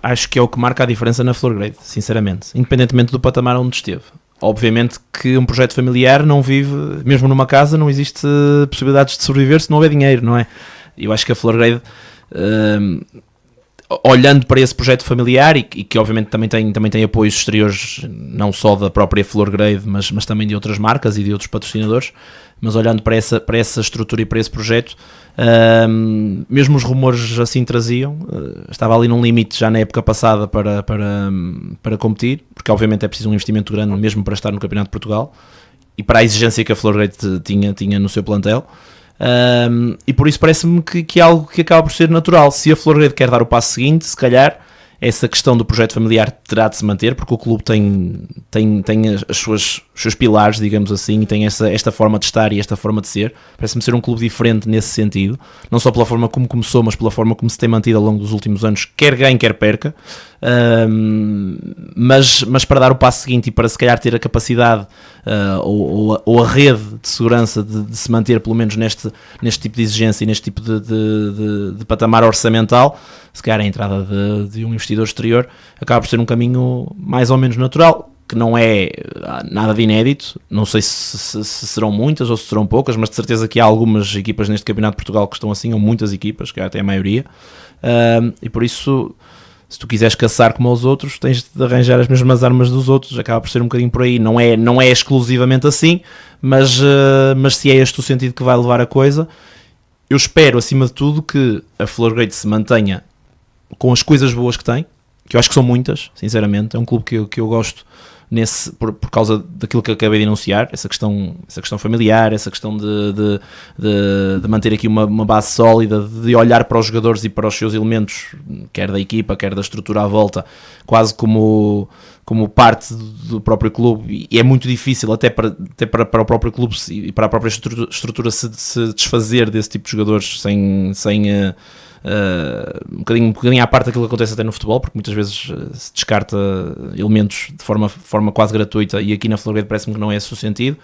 acho que é o que marca a diferença na Flor Grade, sinceramente, independentemente do patamar onde esteve. Obviamente que um projeto familiar não vive, mesmo numa casa, não existe possibilidades de sobreviver se não houver dinheiro, não é? Eu acho que a Flor Grade, olhando para esse projeto familiar e que obviamente também tem apoios exteriores, não só da própria Flor Grade, mas também de outras marcas e de outros patrocinadores, mas olhando para essa estrutura e para esse projeto, mesmo os rumores assim traziam, estava ali num limite já na época passada para competir, porque obviamente é preciso um investimento grande mesmo para estar no Campeonato de Portugal e para a exigência que a Flor Grade tinha no seu plantel. E por isso parece-me que é algo que acaba por ser natural. Se a Flor Grade quer dar o passo seguinte, se calhar essa questão do projeto familiar terá de se manter, porque o clube tem os seus pilares, digamos assim, e tem esta forma de estar e esta forma de ser. Parece-me ser um clube diferente nesse sentido, não só pela forma como começou, mas pela forma como se tem mantido ao longo dos últimos anos, quer ganhe, quer perca. Mas para dar o passo seguinte e para se calhar ter a capacidade ou a rede de segurança de se manter pelo menos neste tipo de exigência e neste tipo de patamar orçamental, se calhar a entrada de um investidor exterior acaba por ser um caminho mais ou menos natural, que não é nada de inédito. Não sei se serão muitas ou se serão poucas, mas de certeza que há algumas equipas neste Campeonato de Portugal que estão assim, ou muitas equipas, que até a maioria, e por isso, se tu quiseres caçar como aos outros, tens de arranjar as mesmas armas dos outros. Acaba por ser um bocadinho por aí. Não é exclusivamente assim, mas se é este o sentido que vai levar a coisa, eu espero acima de tudo que a Flor Grade se mantenha com as coisas boas que tem, que eu acho que são muitas, sinceramente. É um clube que eu gosto por causa daquilo que acabei de enunciar, essa questão familiar, essa questão de manter aqui uma base sólida, de olhar para os jogadores e para os seus elementos, quer da equipa, quer da estrutura à volta, quase como parte do próprio clube. E é muito difícil até para o próprio clube e para a própria estrutura se desfazer desse tipo de jogadores sem um bocadinho à parte daquilo que acontece até no futebol, porque muitas vezes se descarta elementos de forma quase gratuita, e aqui na Flor Grade parece-me que não é esse o sentido.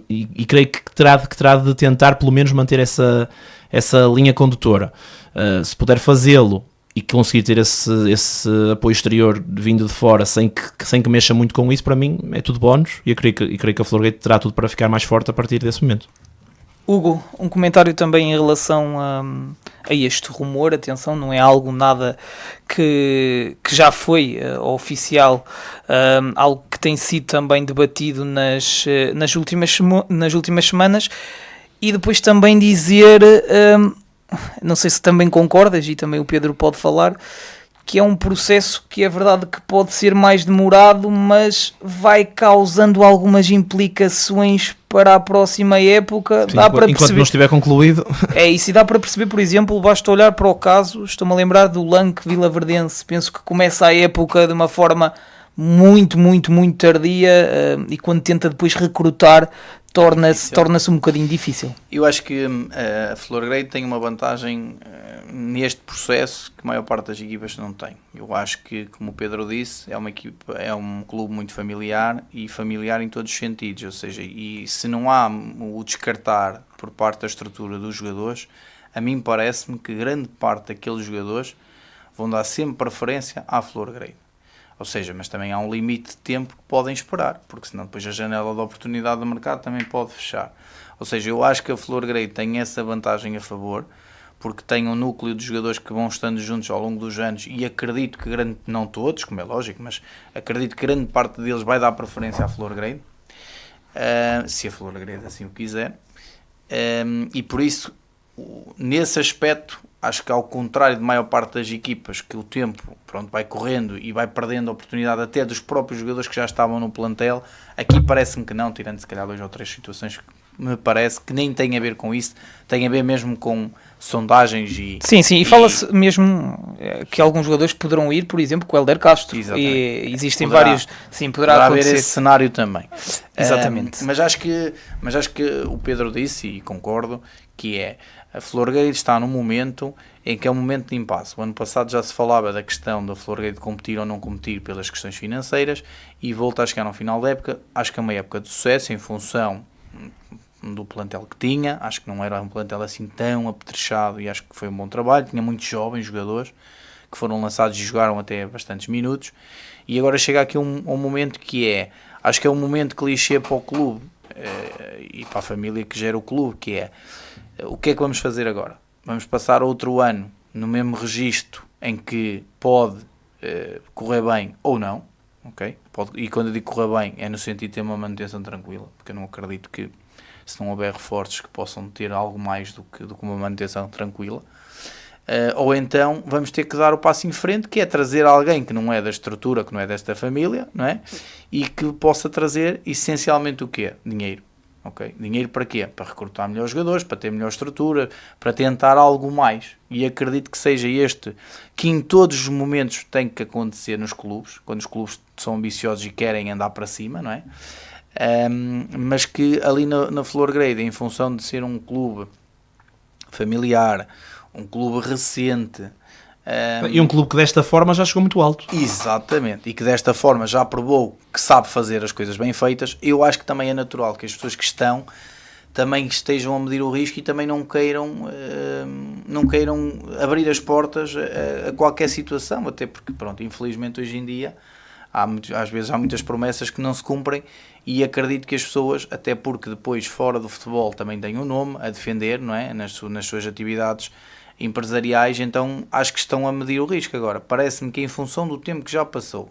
E creio que terá de tentar pelo menos manter essa linha condutora. Se puder fazê-lo e conseguir ter esse apoio exterior vindo de fora sem que mexa muito com isso, para mim é tudo bónus, e eu creio que a Flor Grade terá tudo para ficar mais forte a partir desse momento. Hugo, um comentário também em relação a este rumor. Atenção, não é algo nada que já foi oficial, algo que tem sido também debatido nas últimas semanas. E depois também dizer, não sei se também concordas, e também o Pedro pode falar, que é um processo que é verdade que pode ser mais demorado, mas vai causando algumas implicações para a próxima época. Sim, enquanto não estiver concluído. É isso, e dá para perceber, por exemplo, basta olhar para o caso, estou-me a lembrar do Lanque Vilaverdense, penso que começa a época de uma forma muito, muito, muito tardia, e quando tenta depois recrutar, torna-se um bocadinho difícil. Eu acho que a Flor Grade tem uma vantagem neste processo que a maior parte das equipas não tem. Eu acho que, como o Pedro disse, é um clube muito familiar, e familiar em todos os sentidos, ou seja, e se não há o descartar por parte da estrutura dos jogadores, a mim parece-me que grande parte daqueles jogadores vão dar sempre preferência à Flor Grade. Ou seja, mas também há um limite de tempo que podem esperar, porque senão depois a janela de oportunidade do mercado também pode fechar. Ou seja, eu acho que a Flor Grey tem essa vantagem a favor, porque tem um núcleo de jogadores que vão estando juntos ao longo dos anos, e acredito que não todos, como é lógico, mas acredito que grande parte deles vai dar preferência à Flor Grey, se a Flor Grey assim o quiser, e por isso, nesse aspecto, acho que ao contrário de maior parte das equipas, que o tempo vai correndo e vai perdendo a oportunidade até dos próprios jogadores que já estavam no plantel, aqui parece-me que não, tirando se calhar 2 ou 3 situações que me parece que nem tem a ver com isso, tem a ver mesmo com sondagens e... Sim, e fala-se mesmo que alguns jogadores poderão ir, por exemplo, com o Hélder Castro. Exatamente. E existem vários... Sim, poderá haver acontecer esse cenário também. Exatamente. Mas acho que o Pedro disse, e concordo, que é a Flor Grey está num momento em que é um momento de impasse. O ano passado já se falava da questão da Flor Grey de competir ou não competir pelas questões financeiras, e volta a chegar no final da época. Acho que é uma época de sucesso em função do plantel que tinha. Acho que não era um plantel assim tão apetrechado, e acho que foi um bom trabalho. Tinha muitos jovens jogadores que foram lançados e jogaram até bastantes minutos, e agora chega aqui um momento que acho que é um momento clichê para o clube e para a família que gera o clube, que é: o que é que vamos fazer agora? Vamos passar outro ano no mesmo registro em que pode correr bem ou não, ok? E quando eu digo correr bem é no sentido de ter uma manutenção tranquila, porque eu não acredito que, se não houver reforços, que possam ter algo mais do que uma manutenção tranquila. Ou então vamos ter que dar o passo em frente, que é trazer alguém que não é da estrutura, que não é desta família, não é? E que possa trazer essencialmente o quê? Dinheiro. Okay? Dinheiro para quê? Para recrutar melhores jogadores, para ter melhor estrutura, para tentar algo mais. E acredito que seja este que em todos os momentos tem que acontecer nos clubes, quando os clubes são ambiciosos e querem andar para cima, não é? Mas que ali na Flor Grey, em função de ser um clube familiar, um clube recente, e um clube que desta forma já chegou muito alto. Exatamente, e que desta forma já provou que sabe fazer as coisas bem feitas, eu acho que também é natural que as pessoas que estão também estejam a medir o risco e também não queiram abrir as portas a qualquer situação, até porque, pronto, infelizmente hoje em dia às vezes há muitas promessas que não se cumprem, e acredito que as pessoas, até porque depois fora do futebol também têm um nome a defender, não é? Nas suas atividades empresariais, então acho que estão a medir o risco. Agora, parece-me que em função do tempo que já passou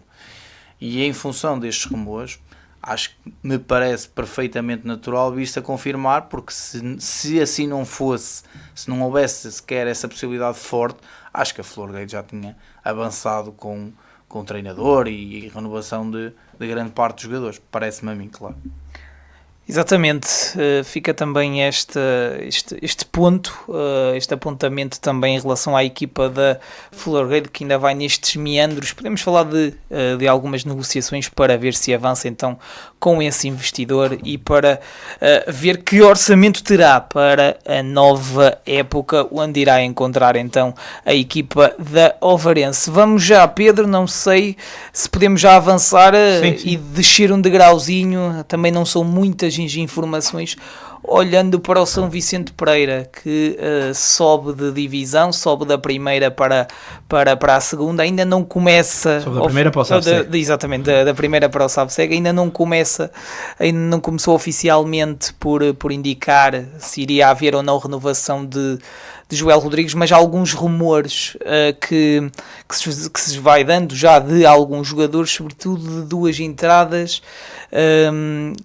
e em função destes rumores, acho que me parece perfeitamente natural visto a confirmar, porque se assim não fosse, se não houvesse sequer essa possibilidade forte, acho que a Flor Grey já tinha avançado com o treinador e renovação de grande parte dos jogadores, parece-me a mim, claro. Exatamente, fica também este ponto, este apontamento também em relação à equipa da Flor Grey, que ainda vai nestes meandros. Podemos falar de algumas negociações para ver se avança então com esse investidor e para ver que orçamento terá para a nova época, onde irá encontrar então a equipa da Ovarense. Vamos já, Pedro, não sei se podemos já avançar sim. E descer um degrauzinho. Também não são muitas informações, olhando para o São Vicente Pereira, que sobe de divisão, sobe da primeira para a segunda, ainda não começa... Sobe da primeira para o SABSEG. Exatamente, da primeira para o SABSEG, ainda não começou oficialmente por indicar se iria haver ou não renovação de Joel Rodrigues, mas há alguns rumores que se vai dando já de alguns jogadores, sobretudo de 2 entradas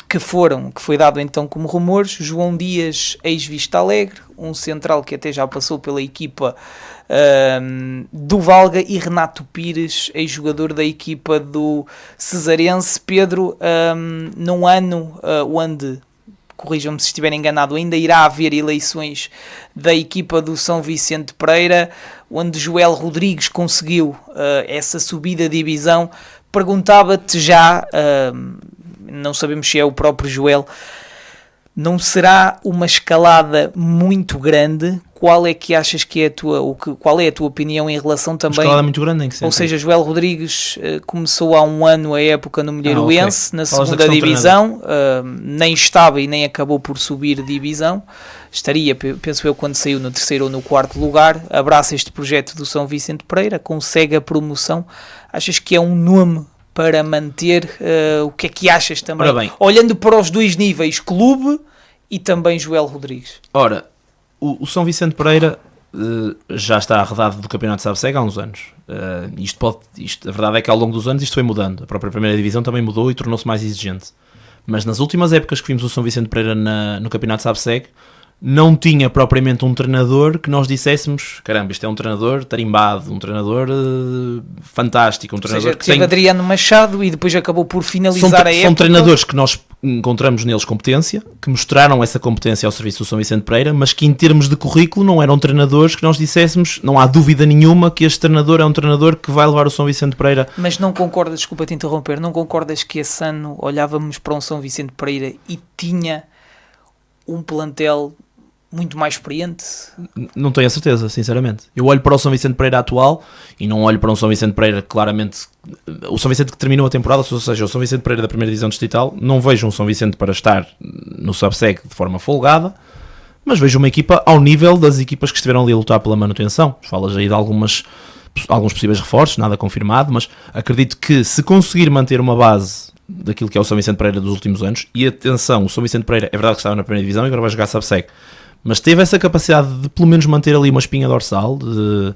que foi dado então como rumores: João Dias, ex-Vista Alegre, um central que até já passou pela equipa do Valga, e Renato Pires, ex-jogador da equipa do Cesarense. Pedro, num ano onde, corrijam-me se estiver enganado, ainda irá haver eleições da equipa do São Vicente Pereira, onde Joel Rodrigues conseguiu essa subida de divisão, perguntava-te já, não sabemos se é o próprio Joel, não será uma escalada muito grande? Qual é que achas que é qual é a tua opinião em relação também... Uma escalada muito grande, em que sentido? Ou seja, Joel Rodrigues começou há um ano a época no Milheiroense, okay. Na segunda divisão, nem estava e nem acabou por subir divisão. Estaria, penso eu, quando saiu no 3º ou no 4º lugar. Abraça este projeto do São Vicente Pereira, consegue a promoção. Achas que é um nome para manter? O que é que achas também? Ora bem. Olhando para os dois níveis, clube e também Joel Rodrigues. Ora, o São Vicente Pereira já está arredado do Campeonato de Sabseg há uns anos. A verdade é que ao longo dos anos isto foi mudando. A própria primeira divisão também mudou e tornou-se mais exigente. Mas nas últimas épocas que vimos o São Vicente Pereira no Campeonato de Sabseg, não tinha propriamente um treinador que nós disséssemos, caramba, isto é um treinador tarimbado, um treinador fantástico, um treinador que teve tem... Adriano Machado e depois acabou por finalizar a época. São treinadores que nós encontramos neles competência, que mostraram essa competência ao serviço do São Vicente Pereira, mas que em termos de currículo não eram treinadores que nós disséssemos, não há dúvida nenhuma que este treinador é um treinador que vai levar o São Vicente Pereira. Mas não concordas, desculpa te interromper, não concordas que esse ano olhávamos para um São Vicente Pereira e tinha um plantel muito mais experiente? Não tenho a certeza, sinceramente. Eu olho para o São Vicente Pereira atual e não olho para um São Vicente Pereira claramente... O São Vicente que terminou a temporada, ou seja, o São Vicente Pereira da primeira divisão distrital, não vejo um São Vicente para estar no Sabseg de forma folgada, mas vejo uma equipa ao nível das equipas que estiveram ali a lutar pela manutenção. Falas aí de alguns possíveis reforços, nada confirmado, mas acredito que se conseguir manter uma base daquilo que é o São Vicente Pereira dos últimos anos, e atenção, o São Vicente Pereira é verdade que estava na primeira divisão e agora vai jogar Sabseg, mas teve essa capacidade de pelo menos manter ali uma espinha dorsal de,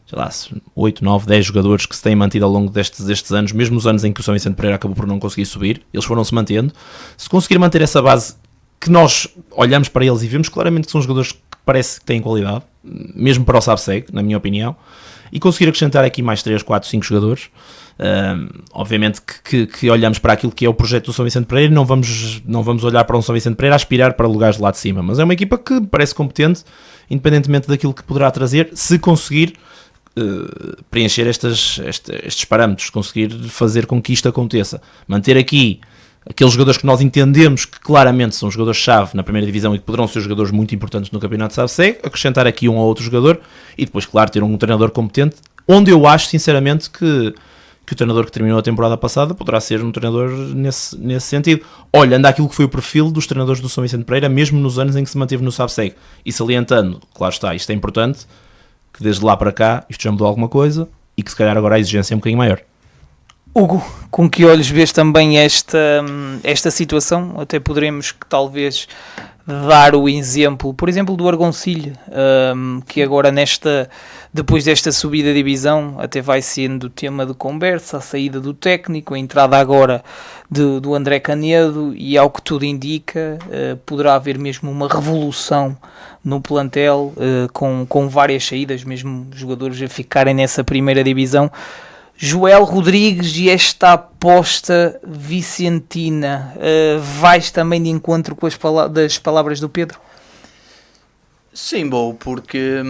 sei lá, 8, 9, 10 jogadores que se têm mantido ao longo destes anos, mesmo os anos em que o São Vicente Pereira acabou por não conseguir subir, eles foram-se mantendo. Se conseguir manter essa base que nós olhamos para eles e vemos claramente que são jogadores que parece que têm qualidade, mesmo para o Sabseg, na minha opinião, e conseguir acrescentar aqui mais 3, 4, 5 jogadores, obviamente que olhamos para aquilo que é o projeto do São Vicente Pereira e não vamos olhar para um São Vicente Pereira a aspirar para lugares de lá de cima, mas é uma equipa que parece competente, independentemente daquilo que poderá trazer, se conseguir preencher estes parâmetros, conseguir fazer com que isto aconteça, manter aqui aqueles jogadores que nós entendemos que claramente são jogadores-chave na primeira divisão e que poderão ser jogadores muito importantes no campeonato de Sabseg, acrescentar aqui um ou outro jogador e depois, claro, ter um treinador competente, onde eu acho sinceramente que o treinador que terminou a temporada passada poderá ser um treinador nesse sentido, olhando aquilo que foi o perfil dos treinadores do São Vicente Pereira, mesmo nos anos em que se manteve no Sabseg, e salientando, claro está, isto é importante, que desde lá para cá isto já mudou alguma coisa e que se calhar agora a exigência é um bocadinho maior. Hugo, com que olhos vês também esta situação? Até poderemos que talvez dar o exemplo, por exemplo, do Argoncilho, que agora depois desta subida de divisão até vai sendo tema de conversa, a saída do técnico, a entrada agora do André Canedo, e ao que tudo indica poderá haver mesmo uma revolução no plantel, com várias saídas, mesmo jogadores a ficarem nessa primeira divisão. Joel Rodrigues e esta aposta vicentina, vais também de encontro com das palavras do Pedro? Sim, bom, porque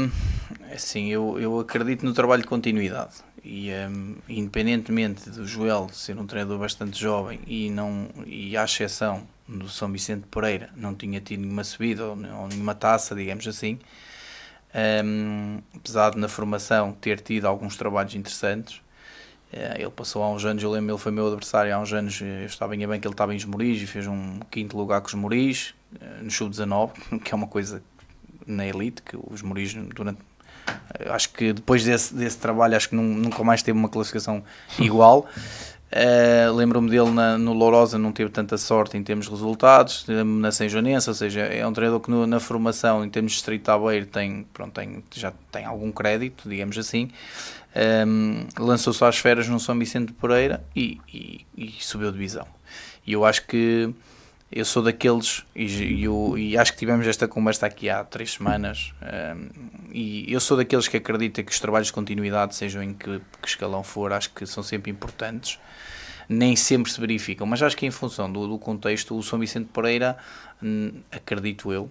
assim, eu acredito no trabalho de continuidade e independentemente do Joel ser um treinador bastante jovem e à exceção do São Vicente Pereira não tinha tido nenhuma subida ou nenhuma taça, digamos assim, apesar de na formação ter tido alguns trabalhos interessantes. Ele passou há uns anos, eu lembro, ele foi meu adversário há uns anos, eu estava bem que ele estava em Esmoriz e fez um 5º lugar com os Esmoriz, no Sub-19, que é uma coisa na elite, que os Esmoriz acho que depois desse trabalho, acho que nunca mais teve uma classificação igual. Lembro-me dele no Lourosa, não teve tanta sorte em termos de resultados, na São Joanense, ou seja, é um treinador que na formação, em termos de Distrito de Aveiro, já tem algum crédito, digamos assim. Lançou-se às feras no São Vicente Pereira e subiu divisão. E eu acho que eu sou daqueles, e acho que tivemos esta conversa aqui há 3 semanas, e eu sou daqueles que acredita que os trabalhos de continuidade, sejam em que escalão for, acho que são sempre importantes. Nem sempre se verificam, mas acho que em função do contexto, o São Vicente Pereira, acredito eu,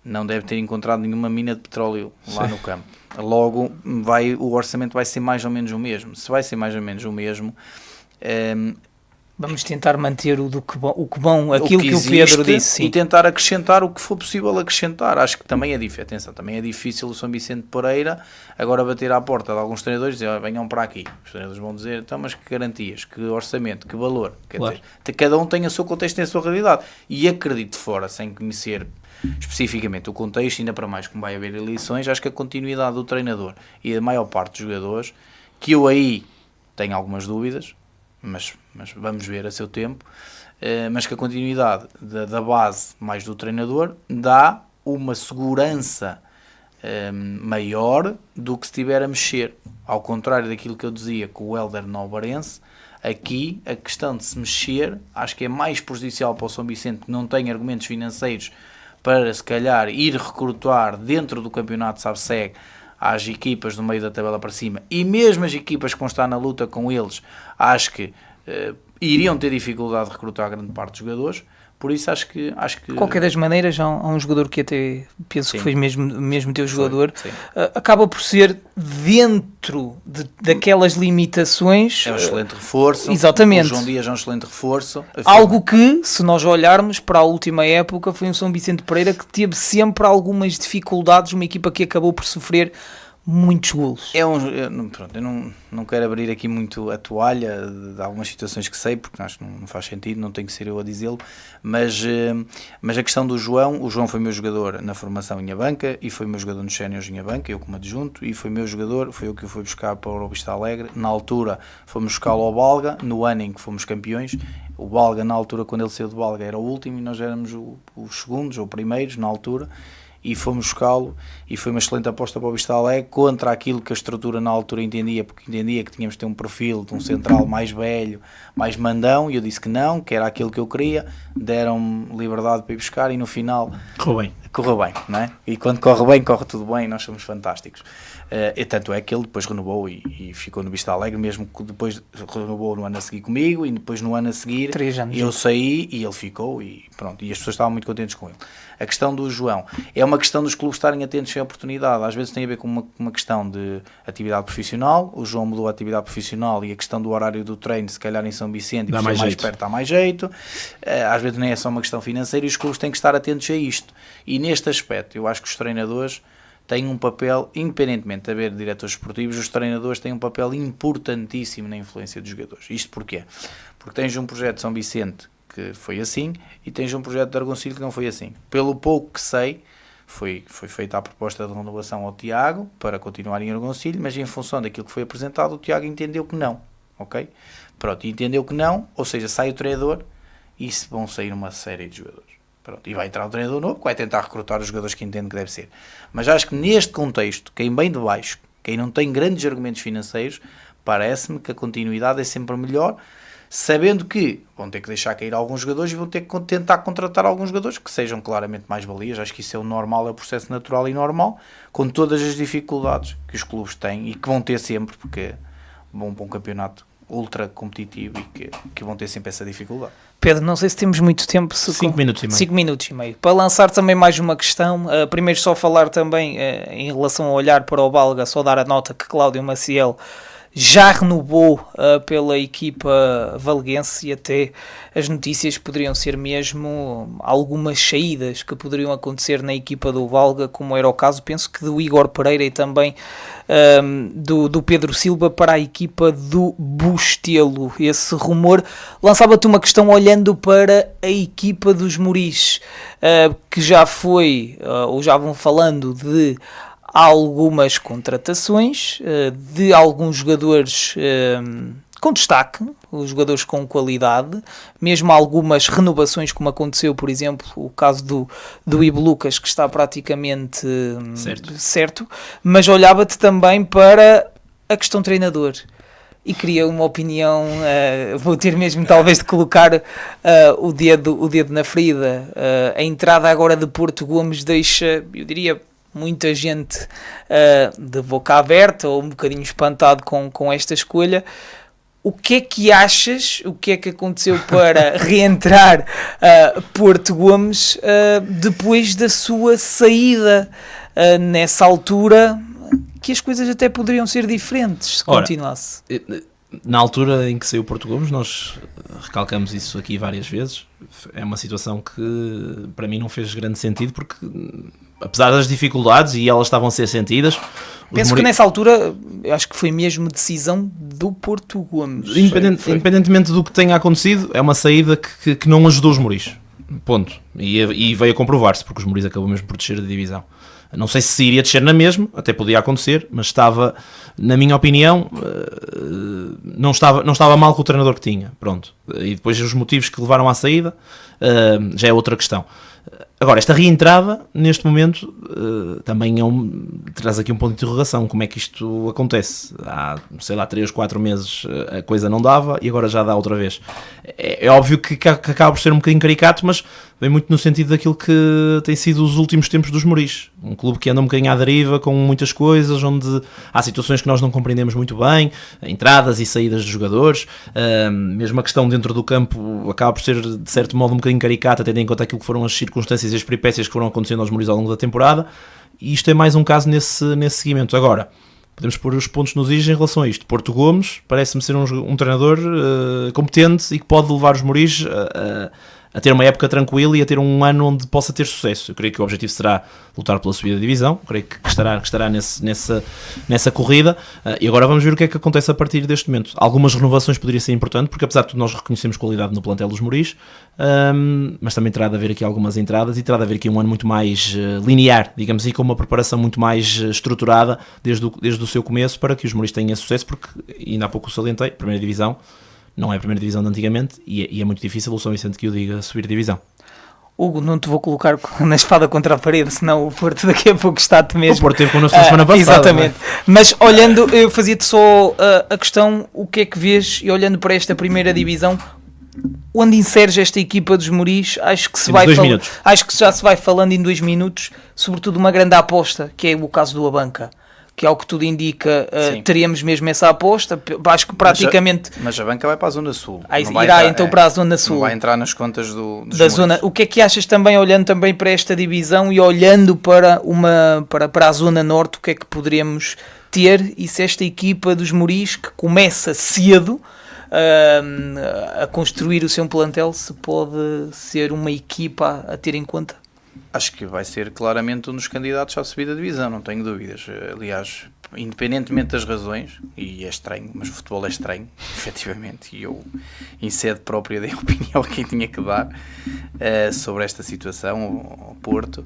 não deve ter encontrado nenhuma mina de petróleo lá no campo. Logo, o orçamento vai ser mais ou menos o mesmo. Se vai ser mais ou menos o mesmo... vamos tentar manter aquilo que o Pedro disse. E tentar acrescentar o que for possível acrescentar. Acho que também é difícil. Atenção, também é difícil o São Vicente Pereira agora bater à porta de alguns treinadores e dizer, venham para aqui. Os treinadores vão dizer, então, mas que garantias, que orçamento, que valor. Claro. Quer dizer, cada um tem o seu contexto, tem a sua realidade. E acredito de fora, sem conhecer especificamente o contexto, ainda para mais como vai haver eleições, acho que a continuidade do treinador e da maior parte dos jogadores, que eu aí tenho algumas dúvidas, mas vamos ver a seu tempo, mas que a continuidade da base mais do treinador dá uma segurança maior do que se estiver a mexer. Ao contrário daquilo que eu dizia com o Hélder no Alvarense, aqui a questão de se mexer acho que é mais prejudicial para o São Vicente, que não tem argumentos financeiros para se calhar ir recrutar dentro do campeonato SABSEG às equipas do meio da tabela para cima, e mesmo as equipas que vão estar na luta com eles, acho que iriam ter dificuldade de recrutar grande parte dos jogadores. Por isso acho que... De qualquer das maneiras, há um jogador que até penso que foi mesmo teu jogador, acaba por ser dentro daquelas limitações. É um excelente reforço. Exatamente. O João Dias é um excelente reforço. Algo que, se nós olharmos para a última época, foi um São Vicente Pereira que teve sempre algumas dificuldades, uma equipa que acabou por sofrer muitos golos. Eu não quero abrir aqui muito a toalha de algumas situações que sei, porque acho que não faz sentido, não tenho que ser eu a dizê-lo, mas a questão do João, o João foi meu jogador na formação em Abanca e foi meu jogador nos séniores em Abanca, eu como adjunto, e foi meu jogador, foi eu que o fui buscar para o Vista Alegre. Na altura fomos buscá-lo ao Balga, no ano em que fomos campeões. O Balga, na altura, quando ele saiu do Balga, era o último e nós éramos os segundos ou primeiros na altura, e fomos buscá-lo, e foi uma excelente aposta para o Vista Alegre, contra aquilo que a estrutura na altura entendia, porque entendia que tínhamos de ter um perfil de um central mais velho, mais mandão, e eu disse que não, que era aquilo que eu queria. Deram-me liberdade para ir buscar, e no final correu bem, não é? E quando corre bem, corre tudo bem, nós somos fantásticos. E tanto é que ele depois renovou e ficou no Vista Alegre, mesmo que depois renovou no ano a seguir comigo, e depois no ano a seguir 3 anos. Eu saí e ele ficou, e pronto, e as pessoas estavam muito contentes com ele. A questão do João é uma questão dos clubes estarem atentos à oportunidade. Às vezes tem a ver com uma questão de atividade profissional. O João mudou a atividade profissional e a questão do horário do treino, se calhar em São Vicente, dá mais jeito. Dá mais jeito. Às vezes nem é só uma questão financeira, e os clubes têm que estar atentos a isto. E neste aspecto, eu acho que os treinadores têm um papel, independentemente de haver diretores esportivos, os treinadores têm um papel importantíssimo na influência dos jogadores. Isto porquê? Porque tens um projeto de São Vicente que foi assim, e tens um projeto de Argoncilho que não foi assim. Pelo pouco que sei, foi feita a proposta de renovação ao Tiago para continuar em Argoncilho, mas em função daquilo que foi apresentado, o Tiago entendeu que não, ok? Pronto, entendeu que não, ou seja, sai o treinador e vão sair uma série de jogadores. Pronto, e vai entrar um treinador novo que vai tentar recrutar os jogadores que entende que deve ser. Mas acho que neste contexto, quem vem de baixo, quem não tem grandes argumentos financeiros, parece-me que a continuidade é sempre melhor, sabendo que vão ter que deixar cair alguns jogadores e vão ter que tentar contratar alguns jogadores que sejam claramente mais valias. Acho que isso é o normal, é o processo natural e normal, com todas as dificuldades que os clubes têm e que vão ter sempre, porque vão para um campeonato ultra competitivo e que vão ter sempre essa dificuldade. Pedro, não sei se temos muito tempo. 5 minutos e meio. 5 minutos e meio. Para lançar também mais uma questão, primeiro só falar também em relação a olhar para o Balga, só dar a nota que Cláudio Maciel já renovou pela equipa valguense, e até as notícias poderiam ser mesmo algumas saídas que poderiam acontecer na equipa do Valga, como era o caso, penso que do Igor Pereira e também do Pedro Silva para a equipa do Bustelo. Esse rumor lançava-te uma questão olhando para a equipa dos Moris, que já foi, ou já vão falando de algumas contratações de alguns jogadores com destaque, os jogadores com qualidade, mesmo algumas renovações, como aconteceu, por exemplo, o caso do Ivo Lucas, que está praticamente certo, mas olhava-te também para a questão treinador. E queria uma opinião, vou ter mesmo talvez de colocar o dedo na ferida. A entrada agora de Porto Gomes deixa, eu diria, muita gente de boca aberta ou um bocadinho espantado com esta escolha. O que é que achas, o que é que aconteceu para reentrar Porto Gomes depois da sua saída nessa altura, que as coisas até poderiam ser diferentes se continuasse? Na altura em que saiu Porto Gomes, nós recalcamos isso aqui várias vezes. É uma situação que para mim não fez grande sentido, porque apesar das dificuldades, e elas estavam a ser sentidas, penso que nessa altura acho que foi mesmo decisão do Porto Gomes. Independentemente do que tenha acontecido, é uma saída que não ajudou os Moris. ponto. E veio a comprovar-se, porque os Moris acabou mesmo por descer de divisão. Não sei se iria descer na mesma, até podia acontecer, mas estava, na minha opinião, não estava mal com o treinador que tinha, pronto. E depois os motivos que levaram à saída, já é outra questão. Agora, esta reentrada, neste momento, também traz aqui um ponto de interrogação. Como é que isto acontece? Há, sei lá, 3 ou 4 meses a coisa não dava e agora já dá outra vez. É óbvio que acaba por ser um bocadinho caricato, mas vem muito no sentido daquilo que tem sido os últimos tempos dos Moris. Um clube que anda um bocadinho à deriva com muitas coisas, onde há situações que nós não compreendemos muito bem, entradas e saídas de jogadores, mesmo a questão dentro do campo acaba por ser, de certo modo, um bocadinho caricata, tendo em conta aquilo que foram as circunstâncias e as peripécias que foram acontecendo aos Moris ao longo da temporada, e isto é mais um caso nesse seguimento. Agora, podemos pôr os pontos nos is em relação a isto. Porto Gomes parece-me ser um treinador competente e que pode levar os Moris a ter uma época tranquila e a ter um ano onde possa ter sucesso. Eu creio que o objetivo será lutar pela subida da divisão, eu creio que estará nessa corrida, e agora vamos ver o que é que acontece a partir deste momento. Algumas renovações poderiam ser importantes, porque apesar de tudo nós reconhecemos qualidade no plantel dos Moris, mas também terá de haver aqui algumas entradas e terá de haver aqui um ano muito mais linear, digamos assim, com uma preparação muito mais estruturada desde o seu começo, para que os Moris tenham sucesso, porque ainda há pouco o salientei, primeira divisão não é a primeira divisão de antigamente, e é muito difícil o São Vicente que o diga subir a divisão. Hugo, não te vou colocar na espada contra a parede, senão o Porto daqui a pouco está-te mesmo. O Porto teve connosco na semana passada. Exatamente. Mas olhando, eu fazia-te só a questão, o que é que vês, e olhando para esta primeira divisão, onde inseres esta equipa dos Moris, acho que já se vai falando em 2 minutos, sobretudo uma grande aposta, que é o caso do Abanca. Que é o que tudo indica, teríamos mesmo essa aposta. Acho que praticamente... Mas a banca vai para a Zona Sul. Para a Zona Sul. Não vai entrar nas contas dos da zona. O que é que achas também, olhando também para esta divisão e olhando para a Zona Norte, o que é que poderíamos ter? E se esta equipa dos Moris, que começa cedo a construir o seu plantel, se pode ser uma equipa a ter em conta? Acho que vai ser claramente um dos candidatos à subida da divisão, não tenho dúvidas. Aliás, independentemente das razões, e é estranho, mas o futebol é estranho, efetivamente, e eu, em sede própria, dei a opinião a quem tinha que dar sobre esta situação, ao Porto.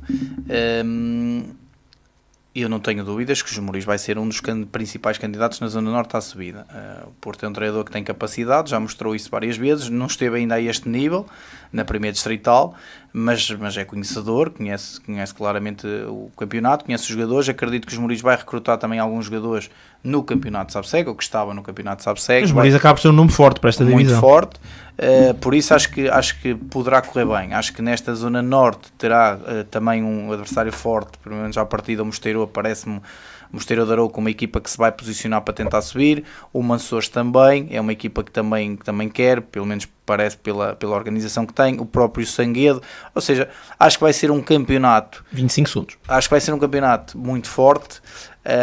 Eu não tenho dúvidas que os Moris vai ser um dos principais candidatos na Zona Norte à subida. O Porto é um treinador que tem capacidade, já mostrou isso várias vezes, não esteve ainda a este nível, na primeira distrital, mas é conhecedor, conhece claramente o campeonato, conhece os jogadores. Acredito que os Moris vai recrutar também alguns jogadores no campeonato de Sabseg, ou que estava no campeonato de Sabseg. Os Moris acaba por ser um nome forte para esta divisão. Muito forte, por isso acho que poderá correr bem. Acho que nesta Zona Norte terá também um adversário forte, pelo menos à partida o Mosteiro, parece-me Mosteiro de Arouca, uma equipa que se vai posicionar para tentar subir. O Mansores também, é uma equipa que também quer, pelo menos parece pela organização que tem. O próprio Sanguedo, ou seja, acho que vai ser um campeonato 25 segundos. Acho que vai ser um campeonato muito forte.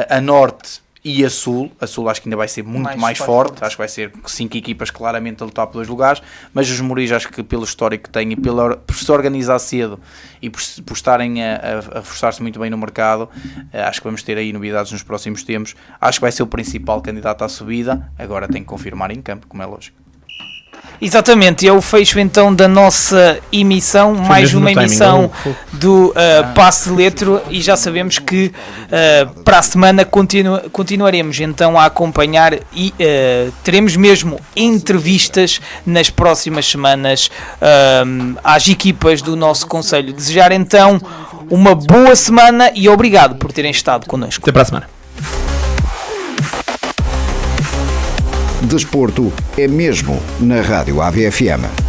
A Norte e a Sul acho que ainda vai ser muito mais forte. Acho que vai ser 5 equipas claramente a lutar por 2 lugares, mas os Moris, acho que pelo histórico que têm e por se organizar cedo e por estarem a reforçar-se muito bem no mercado, acho que vamos ter aí novidades nos próximos tempos. Acho que vai ser o principal candidato à subida. Agora tem que confirmar em campo, como é lógico. Exatamente, é o fecho então da nossa emissão, mais uma emissão do Passe de Letra, e já sabemos que para a semana continuaremos então a acompanhar e teremos mesmo entrevistas nas próximas semanas às equipas do nosso concelho. Desejar então uma boa semana e obrigado por terem estado connosco. Até para a semana. Desporto é mesmo na Rádio AVFM.